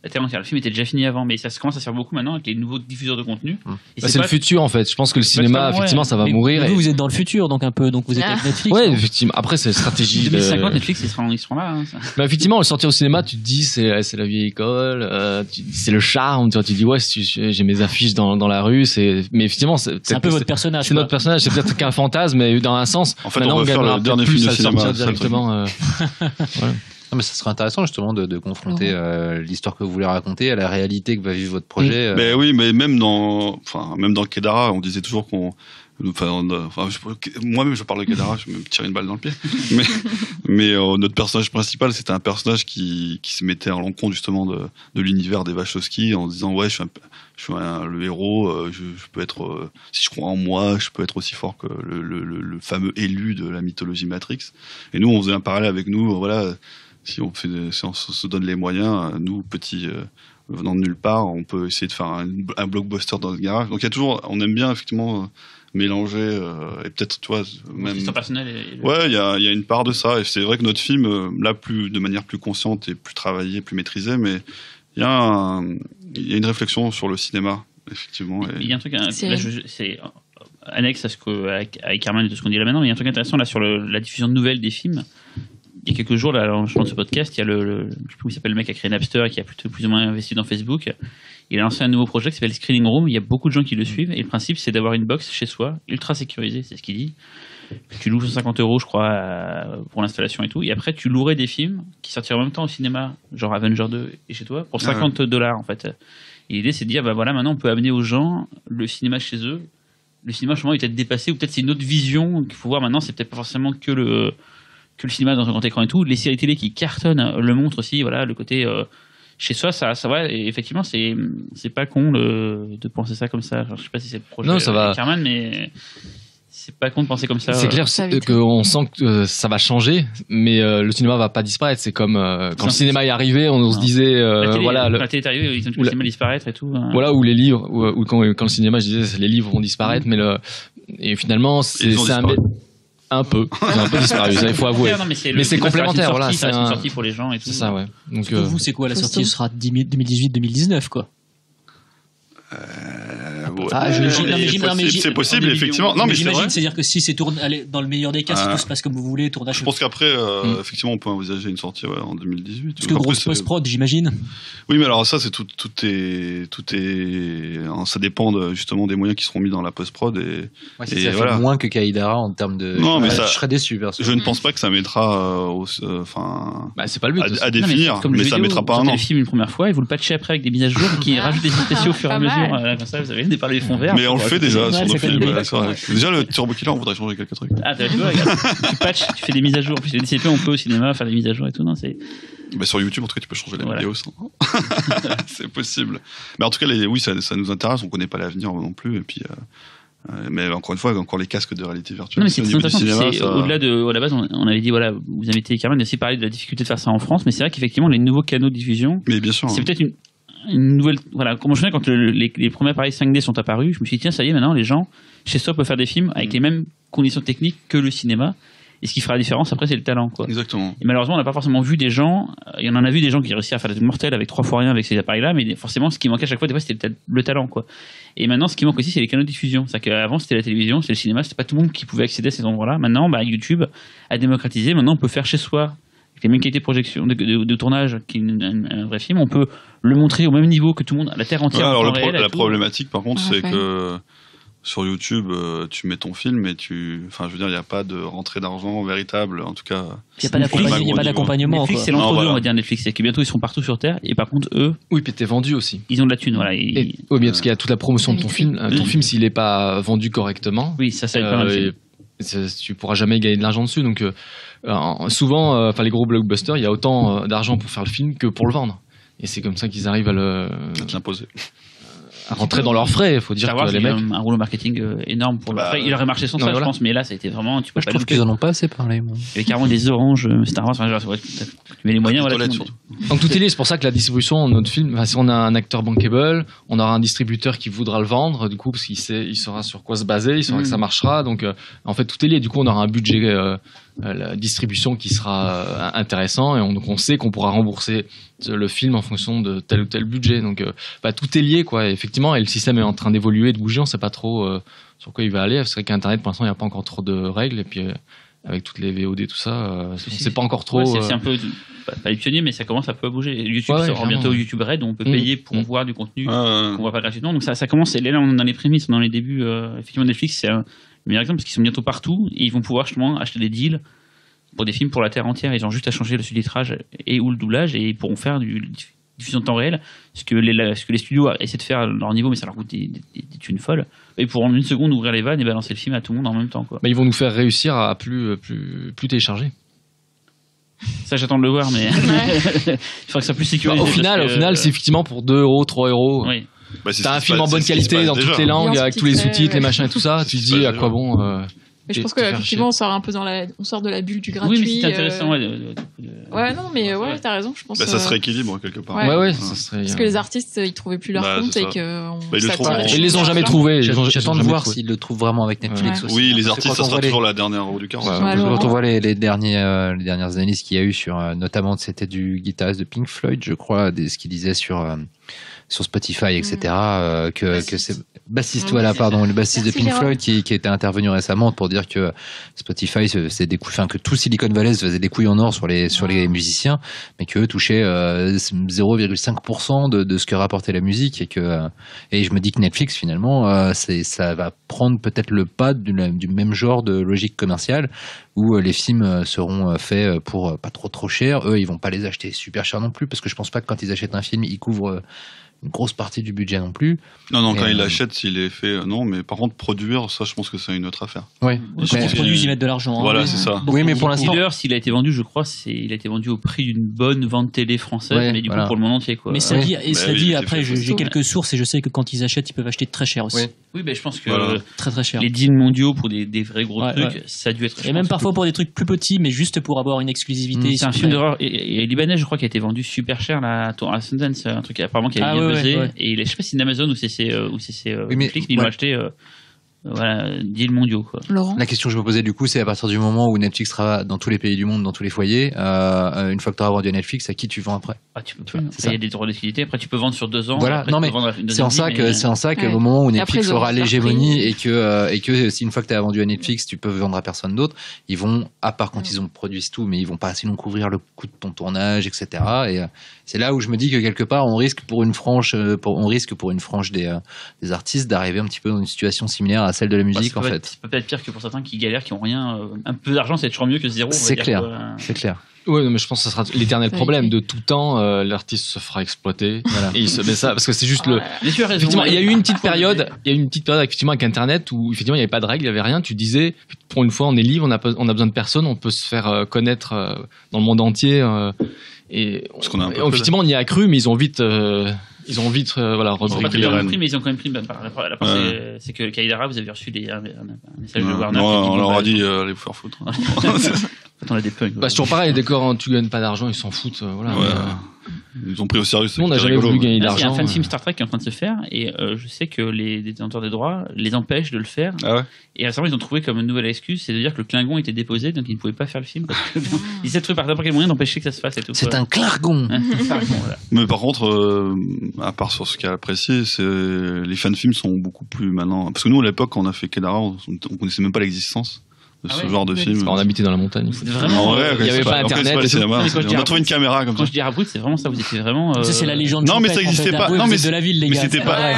Le film était déjà fini avant, mais ça commence à se faire beaucoup maintenant avec les nouveaux diffuseurs de contenu. C'est le futur en fait. Je pense que le cinéma, effectivement, ça va mourir. Mais vous êtes dans le futur, donc un peu, donc vous êtes avec Netflix. Ouais, effectivement. Après, c'est stratégie. 2050, Netflix, ils seront là. Mais effectivement, le sortir au cinéma, tu te dis, c'est la vieille école, c'est le charme. Tu dis, ouais, j'ai mes affiches dans la rue, mais effectivement, c'est un peu votre personnage. C'est notre personnage. C'est peut-être qu'un fantasme, mais dans un sens. En fait, on va faire le dernier film de cinéma directement. Mais ça serait intéressant justement de confronter l'histoire que vous voulez raconter à la réalité que va vivre votre projet. Mais oui, mais même dans Kedara, on disait toujours moi-même je parle de Kedara, je me tirer une balle dans le pied. mais notre personnage principal, c'était un personnage qui se mettait à l'encontre justement de l'univers des Wachowski, en disant ouais, je suis le héros, je peux être, si je crois en moi, je peux être aussi fort que le fameux élu de la mythologie Matrix. Et nous, on faisait un parallèle avec nous, voilà. Si on se donne les moyens, nous, petits, venant de nulle part, on peut essayer de faire un blockbuster dans le garage. Donc il y a toujours, on aime bien effectivement mélanger, et peut-être, tu vois, même. L'histoire personnelle. Ouais, il y a une part de ça. Et c'est vrai que notre film, là, de manière plus consciente et plus travaillée, plus maîtrisée, mais il y a une réflexion sur le cinéma, effectivement. Il y a un truc, c'est annexe à ce avec Herman et tout ce qu'on dit là maintenant, mais il y a un truc intéressant là sur la diffusion de nouvelles des films. Il y a quelques jours, là, en lancement de ce podcast, il y a je sais plus comment il s'appelle, le mec qui a créé Napster et qui a plus ou moins investi dans Facebook. Il a lancé un nouveau projet qui s'appelle Screening Room. Il y a beaucoup de gens qui le suivent. Et le principe, c'est d'avoir une box chez soi, ultra sécurisée, c'est ce qu'il dit. Tu loues 150 €, je crois, pour l'installation et tout. Et après, tu louerais des films qui sortiraient en même temps au cinéma, genre Avenger 2 et chez toi, pour $50 en fait. Et l'idée, c'est de dire, voilà, maintenant, on peut amener aux gens le cinéma chez eux. Le cinéma, justement, il est peut-être dépassé, ou peut-être c'est une autre vision qu'il faut voir maintenant. C'est peut-être pas forcément que le cinéma dans un grand écran et tout. Les séries télé qui cartonnent le montrent aussi, voilà, le côté chez soi, ça va. Et effectivement, c'est pas con de penser ça comme ça. Genre, je sais pas si c'est le projet de Carman, mais c'est pas con de penser comme ça. C'est clair qu'on sent que ça va changer, mais le cinéma va pas disparaître. C'est comme quand le cinéma est arrivé, on se disait voilà, la télé est arrivée, ils ont tout le cinéma disparaître et tout. Voilà, ou les livres, ou quand le cinéma, je disais les livres vont disparaître, mais et finalement c'est un peu disparu, ça, il faut avouer. Non, mais c'est complémentaire, voilà. C'est une sortie pour les gens et tout. C'est ça, ouais. Donc, pour vous, c'est quoi la sortie? Ce sera 2018-2019, quoi. c'est possible, effectivement. Non, mais j'imagine, c'est-à-dire que si c'est tourné, dans le meilleur des cas, si tout se passe comme vous voulez, tournage. Je pense qu'après, effectivement, on peut envisager une sortie en 2018. Parce que grosse post-prod, j'imagine. Oui, mais alors ça, c'est tout est, ça dépend justement des moyens qui seront mis dans la post-prod si ça fait moins que Kaïdara en termes de. Non, mais je serais déçu. Je ne pense pas que ça mettra, c'est pas le but. À définir, mais ça mettra pas un an. Le film une première fois et vous le patchez après avec des mises à jour qui rajoutent des spéciaux au fur et à mesure. Comme ça, vous avez des parler fonds verts. Mais on le fait déjà sur nos films. Déjà, le Turbo Killer, on voudrait changer quelques trucs. Ah, tu vois, regarde, tu patches, tu fais des mises à jour. En plus, les DCP, on peut au cinéma faire des mises à jour et tout. Non, c'est. Sur YouTube, en tout cas, tu peux changer la vidéo. C'est possible. Mais en tout cas, oui, ça nous intéresse. On connaît pas l'avenir non plus. Et puis. Mais encore une fois, encore les casques de réalité virtuelle. Non, mais c'est au niveau du cinéma, au-delà de, à la base, on avait dit, voilà, vous invitez Carmen, aussi parler de la difficulté de faire ça en France, mais c'est vrai qu'effectivement, les nouveaux canaux de diffusion. Mais bien sûr. C'est peut-être une nouvelle, voilà, comme je me souviens, quand les premiers appareils 5D sont apparus, je me suis dit, tiens, ça y est, maintenant, les gens, chez soi, peuvent faire des films avec les mêmes conditions techniques que le cinéma. Et ce qui fera la différence, après, c'est le talent, quoi. Exactement. Et malheureusement, on n'a pas forcément vu des gens, il y en a vu des gens qui réussissaient à faire des mortels avec 3 fois rien avec ces appareils-là, mais forcément, ce qui manquait à chaque fois, des fois, c'était le talent, quoi. Et maintenant, ce qui manque aussi, c'est les canaux de diffusion. C'est-à-dire qu'avant, c'était la télévision, c'était le cinéma, c'était pas tout le monde qui pouvait accéder à ces endroits-là. Maintenant, YouTube a démocratisé. Maintenant, on peut faire chez soi, avec les mêmes qualités de projection, de tournage qu'un vrai film. On peut le montrer au même niveau que tout le monde, la terre entière. Alors, la problématique, par contre, c'est que sur YouTube, tu mets ton film et il n'y a pas de rentrée d'argent véritable, en tout cas. Il n'y a pas d'accompagnement. Netflix, c'est l'entre-deux, on va dire, Netflix. C'est que bientôt, ils sont partout sur Terre, et par contre, eux. Oui, puis t'es vendu aussi. Ils ont de la thune, voilà. Oui, parce qu'il y a toute la promotion de ton film. Ton film, s'il n'est pas vendu correctement. Oui, ça va être pas mal. Tu pourras jamais gagner de l'argent dessus. Donc, souvent, les gros blockbusters, il y a autant d'argent pour faire le film que pour le vendre. Et c'est comme ça qu'ils arrivent à l'imposer. À rentrer dans leurs frais, il faut dire que les mecs. Un rouleau marketing énorme pour après, il aurait marché sans ça, je pense, mais là, ça a été vraiment. Je trouve qu'ils en ont pas assez parlé. Moi. Il y avait carrément des oranges, Star Wars, tu mets les moyens, voilà. Donc tout est lié, c'est pour ça que la distribution de notre film, si on a un acteur bankable, on aura un distributeur qui voudra le vendre, du coup, parce il saura sur quoi se baser, il saura que ça marchera, donc en fait, tout est lié. Du coup, on aura un budget, la distribution qui sera intéressant, et donc on sait qu'on pourra rembourser le film en fonction de tel ou tel budget. Donc tout est lié, quoi. Et effectivement, et le système est en train d'évoluer, de bouger, on sait pas trop sur quoi il va aller. C'est vrai qu'Internet, pour l'instant, il n'y a pas encore trop de règles, et puis avec toutes les VOD, tout ça, on sait pas encore trop. C'est un peu, pas les pionniers, mais ça commence un peu à bouger. YouTube sort bientôt YouTube Red, où on peut payer pour voir du contenu qu'on voit pas gratuitement. Donc ça commence, et là, on est dans les prémices, dans les débuts. Effectivement, Netflix, c'est un meilleur exemple, parce qu'ils sont bientôt partout, et ils vont pouvoir justement acheter des deals pour des films pour la terre entière. Ils ont juste à changer le sous-titrage et ou le doublage, et ils pourront faire du diffusion de temps réel, ce que les studios essaient de faire à leur niveau, mais ça leur coûte des thunes folles. Ils pourront en une seconde ouvrir les vannes et balancer le film à tout le monde en même temps, quoi. Ils vont nous faire réussir à plus télécharger. Ça, j'attends de le voir, mais il faudrait que ça soit plus sécurisé. Au final, c'est effectivement pour 2 €, 3 €. Oui. T'as un film en bonne qualité dans toutes les langues, avec tous les sous-titres, les machins et tout ça. Tu te dis à quoi bon. Mais je pense que effectivement, on sort un peu on sort de la bulle du gratuit. Oui, mais c'est intéressant. T'as raison, je pense. Ça se rééquilibre quelque part. Ça serait. Parce que les artistes, ils trouvaient plus leur compte et que. Ils les ont jamais trouvés. J'attends de voir s'ils le trouvent vraiment avec Netflix aussi. Oui, les artistes, ça sera toujours la dernière roue du carrosse. Quand on voit les dernières analyses qu'il y a eu sur, notamment, c'était du guitariste de Pink Floyd, je crois, ce qu'il disait sur Spotify, etc., que c'est bassiste, le bassiste de Pink Floyd qui était intervenu récemment pour dire que Spotify c'est des couilles, que tout Silicon Valley se faisait des couilles en or sur les musiciens, mais qu'eux touchaient 0,5% de ce que rapportait la musique, et je me dis que Netflix finalement ça va prendre peut-être le pas du même genre de logique commerciale, où les films seront faits pour pas trop cher. Eux, ils vont pas les acheter super cher non plus, parce que je pense pas que quand ils achètent un film, ils couvrent une grosse partie du budget non plus. Non, quand ils l'achètent, s'il est fait, non, mais par contre, produire, ça, je pense que c'est une autre affaire. Oui, quand ils produisent, ils mettent de l'argent. Voilà, c'est ça. Oui, mais pour l'instant. S'il a été vendu, je crois, il a été vendu au prix d'une bonne vente télé française, mais du coup, pour le monde entier, quoi. Mais ça dit, après, j'ai quelques sources, et je sais que quand ils achètent, ils peuvent acheter très cher aussi. Oui, je pense que très cher. Les deals mondiaux pour des vrais gros trucs, ça a dû être. Et même parfois pour des trucs plus petits, mais juste pour avoir une exclusivité. C'est un film d'horreur et libanais, je crois, qui a été vendu super cher là, à Sundance, un truc apparemment qui a bien buzzé. Et je sais pas si c'est Amazon ou c'est Netflix, ils l'ont acheté deals mondiaux, quoi. Laurent ? La question que je me posais du coup, c'est à partir du moment où Netflix sera dans tous les pays du monde, dans tous les foyers, une fois que tu auras vendu à Netflix, à qui tu vends après ? Tu peux. Il y a des droits d'utilité. Après, tu peux vendre sur 2 ans. Voilà. Après, non mais c'est en ça qu'au moment où Netflix aura l'hégémonie et que si une fois que tu as vendu à Netflix, tu peux vendre à personne d'autre, ils vont, à part quand ils produisent tout, mais ils vont pas sinon couvrir le coût de ton tournage, etc. Et c'est là où je me dis que quelque part on risque pour une frange des artistes d'arriver un petit peu dans une situation similaire à celle de la musique en fait. C'est peut-être pire que pour certains qui galèrent, qui ont rien. Un peu d'argent, c'est toujours mieux que zéro. C'est clair. C'est clair. Ouais, mais je pense que ça sera l'éternel problème de tout temps. L'artiste se fera exploiter et il se met ça parce que c'est juste Effectivement, il y a eu une petite période. Effectivement avec Internet où effectivement il n'y avait pas de règles, il n'y avait rien. Tu disais pour une fois on est libre, on a besoin de personne, on peut se faire connaître dans le monde entier. Et effectivement on y a cru, mais ils ont vite rebriqué les rênes. Mais ils ont quand même pris. C'est que Kaïdara, vous avez reçu un message de Warner. Non, on leur a dit allez vous faire foutre. On a des punks. C'est toujours pareil, d'accord, tu gagnes pas d'argent, ils s'en foutent. Ils ont pris au sérieux. Nous, on n'a jamais voulu gagner d'argent. Il y a un fan film Star Trek qui est en train de se faire et je sais que les détenteurs des droits les empêchent de le faire. Ah ouais. Et récemment, ils ont trouvé comme une nouvelle excuse, c'est de dire que le Klingon était déposé, donc ils ne pouvaient pas faire le film. Parce que ils essaient de trouver par n'importe quel moyen d'empêcher que ça se fasse et tout. C'est un Klingon. Voilà. Mais par contre, à part sur ce qui est apprécié, les fan films sont beaucoup plus maintenant. Parce que nous, à l'époque, quand on a fait Kedara, on connaissait même pas l'existence de ce genre de film. On habitait dans la montagne. Vraiment, il n'y avait pas Internet. On a trouvé une caméra comme ça. Quand je dis Rabrut, c'est vraiment ça. Vous étiez vraiment. Ça, c'est la légende. Non, mais ça n'existait pas. Non, mais de la ville, les gars. Mais c'était pas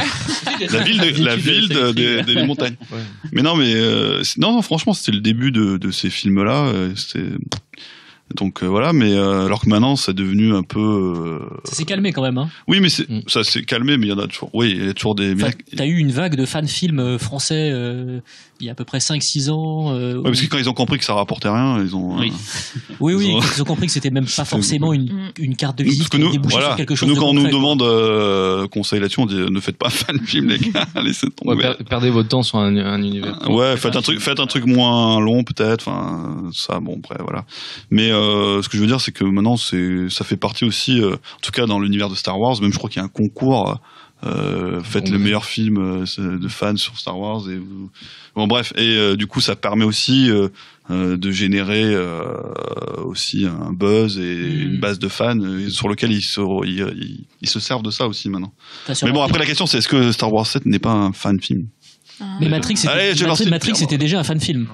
la ville des montagnes. Mais non, franchement, c'était le début de ces films-là. Donc voilà, mais alors que maintenant, c'est devenu un peu. Ça s'est calmé quand même, hein. Oui, mais ça s'est calmé, mais il y en a toujours. Oui, il y a toujours des. T'as eu une vague de fan-films français il y a à peu près 5-6 ans. Ouais, parce que quand ils ont compris que ça rapportait rien, ils ont. Oui, quand ils ont compris que c'était même pas forcément une carte de visite qui débouchait sur quelque chose. Nous, quand on nous demande conseil là-dessus, on dit ne faites pas fan-film, les gars, laissez tomber. Perdez votre temps sur un univers. Ouais, faites un truc moins long peut-être. Enfin, ça, bon, après, voilà. Mais ce que je veux dire, c'est que maintenant, ça fait partie aussi, en tout cas dans l'univers de Star Wars, même je crois qu'il y a un concours, faites le meilleur film de fans sur Star Wars. Bon, bref, et du coup, ça permet aussi de générer aussi un buzz et une base de fans sur lequel ils se servent de ça aussi maintenant. Mais bon, après la question, c'est est-ce que Star Wars 7 n'est pas un fan film? Mais Matrix c'était déjà un fan film.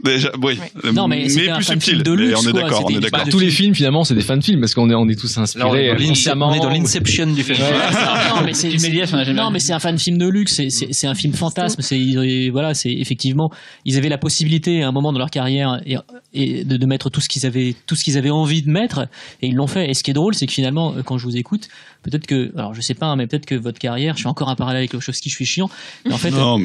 Déjà, oui. Non, mais plus subtil. De luxe, on est d'accord. Tous les films, finalement, c'est des fan films parce qu'on est tous inspirés consciemment. On est dans l'inception du film. Non, mais c'est un fan film de luxe. C'est un film fantasme. Voilà, c'est effectivement, ils avaient la possibilité à un moment de leur carrière et de mettre tout ce qu'ils avaient envie de mettre et ils l'ont fait. Et ce qui est drôle, c'est que finalement, quand je vous écoute, peut-être que, alors je sais pas, mais peut-être que votre carrière, je suis encore un parallèle avec Wachowski, je suis chiant, mais en fait, va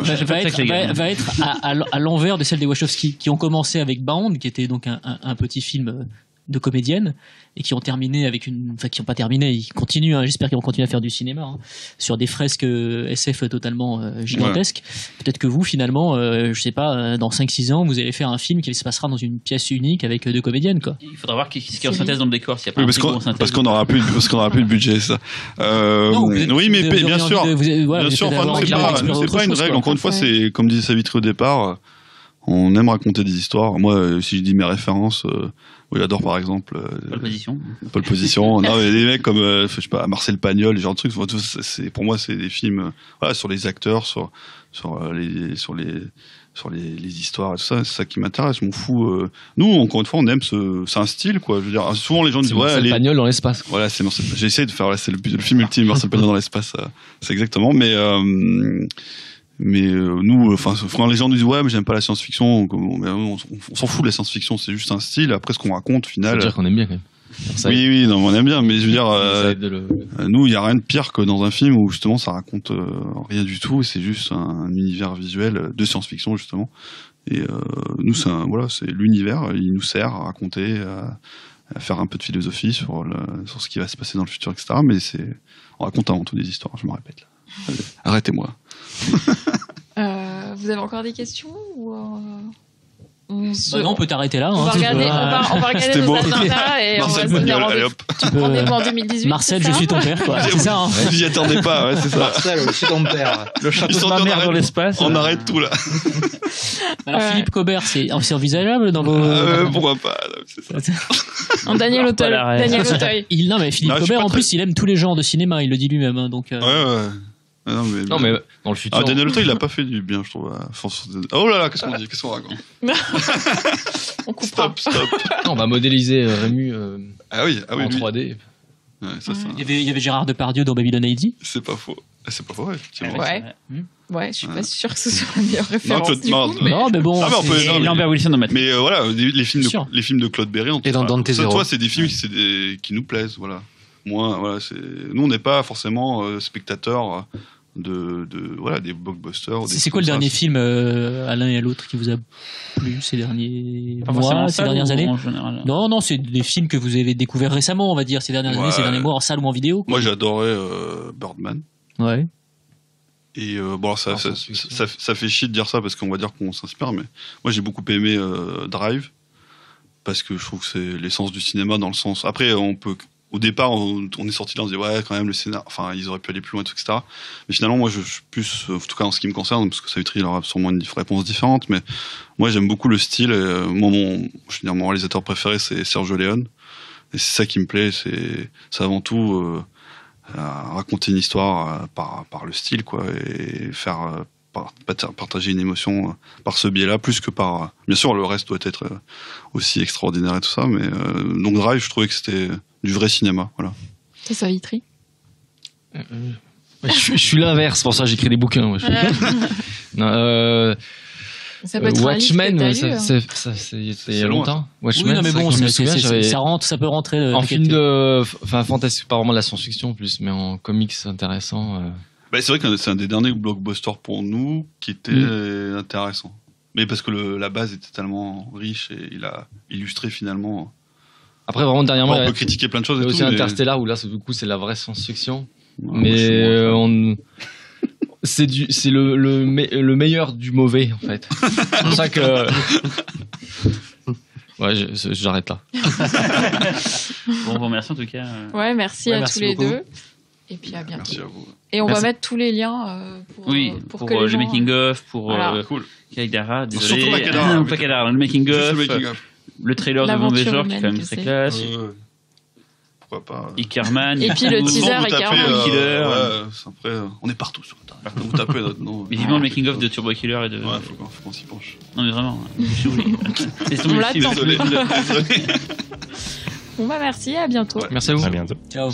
être à l'envers de celle des Wachowski, qui ont commencé avec Bound, qui était donc un petit film de comédienne, et qui ont terminé avec qui n'ont pas terminé, ils continuent, j'espère qu'ils vont continuer à faire du cinéma, sur des fresques SF totalement gigantesques. Ouais. Peut-être que vous, finalement, je sais pas, dans 5-6 ans, vous allez faire un film qui se passera dans une pièce unique avec 2 comédiennes, quoi. Il faudra voir ce qui est en synthèse dans le décor, s'il y a pas parce qu'on n'aura plus le budget, ça. Oui, mais bien sûr. Bien sûr, c'est pas une règle. Encore une fois, c'est, comme disait Savitri au départ, on aime raconter des histoires. Moi, si je dis mes références, j'adore par exemple Pole Position. Non, mais des mecs comme je sais pas, Marcel Pagnol, ce genre de trucs. Pour moi, c'est des films sur les acteurs, sur les histoires et tout ça. C'est ça qui m'intéresse. Je m'en fous. Nous, encore une fois, on aime c'est un style, quoi. Je veux dire, souvent les gens disent Marcel Pagnol dans l'espace. Voilà, c'est Marcel. J'ai essayé de faire c'est le film ultime, Marcel Pagnol dans l'espace. C'est exactement. Mais nous, quand les gens nous disent mais j'aime pas la science-fiction, on s'en fout de la science-fiction, c'est juste un style. Après, ce qu'on raconte, au final. Faut dire qu'on aime bien quand même. Oui, non, on aime bien, mais je veux dire, nous, il y a rien de pire que dans un film où justement ça raconte rien du tout, c'est juste un univers visuel de science-fiction justement. Et nous, c'est l'univers, il nous sert à raconter, à faire un peu de philosophie sur ce qui va se passer dans le futur, etc. Mais on raconte avant tout des histoires, je me répète là. Arrêtez-moi. Vous avez encore des questions ou on peut t'arrêter là. On va regarder nos agendas et on va se donner rendez-vous en 2018. Marcel, je suis ton père, quoi. C'est ça, hein. Vous y attendez pas, ouais, c'est ça. Marcel, je suis ton père. Le château de ma mère dans l'espace. On arrête tout, là. Alors, Philippe Cobert, c'est envisageable dans vos... pourquoi pas, c'est ça. En Daniel Auteuil. Non, mais Philippe Cobert, en plus, il aime tous les genres de cinéma, il le dit lui-même, hein, donc... Ouais. Non, mais dans le futur. Daniel Auteuil, il a pas fait du bien, je trouve. Oh là là, qu'est-ce qu'on dit, qu'est-ce qu'on raconte? On coupera. Stop. Non, on va modéliser Rému en 3D. Ouais, ça. Il y avait Gérard Depardieu dans Babylon AD. C'est pas faux, effectivement. Ouais, je suis pas sûr que ce soit la meilleure référence. Non, mais bon. Et Lambert Wilson dans Matrix. Mais voilà, les films de Claude Berry, et dans Dante Zero. Toi, c'est des films qui nous plaisent, voilà. Moi, voilà, nous, on n'est pas forcément spectateurs des blockbusters. C'est quoi le dernier film à l'un et à l'autre qui vous a plu ces derniers mois, ces dernières années? Non, c'est des films que vous avez découverts récemment, on va dire, ces dernières années, ces derniers mois, en salle ou en vidéo. Moi, j'ai adoré Birdman. Ouais. Et ça fait chier de dire ça parce qu'on va dire qu'on s'inspire, mais moi, j'ai beaucoup aimé Drive parce que je trouve que c'est l'essence du cinéma dans le sens. Après, au départ, on est sorti là, on se dit ouais, quand même le scénar, enfin ils auraient pu aller plus loin, etc. Mais finalement, moi, je suis plus, en tout cas en ce qui me concerne, parce que Savitri, il aura sûrement une réponse différente, mais moi, j'aime beaucoup le style. Et, mon réalisateur préféré, c'est Sergio Leone, et c'est ça qui me plaît. C'est avant tout raconter une histoire par le style, quoi, et faire partager une émotion par ce biais-là, plus que par... Bien sûr, le reste doit être aussi extraordinaire et tout ça, mais donc Drive, je trouvais que c'était du vrai cinéma, voilà. C'est ça, Vitry. Je suis l'inverse, pour ça j'écris des bouquins. Ouais. Ça peut être Watchmen, il y a longtemps. Watchmen, oui, non, mais bon, ça peut rentrer en film de, fantastique, pas vraiment de la science-fiction en plus, mais en comics intéressant. C'est vrai que c'est un des derniers blockbusters pour nous qui était intéressant. Mais parce que la base était tellement riche et il a illustré finalement. Après, vraiment, dernièrement, on peut critiquer plein de choses. Il y a aussi Interstellar où là, du coup, c'est la vraie science-fiction. Ouais, c'est le meilleur du mauvais, en fait. C'est pour ça que. Ouais, j'arrête là. Bon, on vous remercie en tout cas. Ouais, merci à tous les deux. Et puis à bientôt. Merci à vous. Et on va mettre tous les liens pour que les gens... le making-of, pour Kaïdara, désolé. Surtout pas Kaïdara, le making-of. Le trailer de Vendégeur qui est quand même très classe. Pourquoi pas. Ickerman. Et puis le teaser Ickerman. Killer. Après, on est partout sur Internet. Vous tapez notre nom. Mais vivement le making-of de Turbo Killer et de. Ouais, faut qu'on s'y penche. Non, mais vraiment. On l'attend. Désolé. Bon, merci, à bientôt. Merci à vous. À bientôt. Ciao.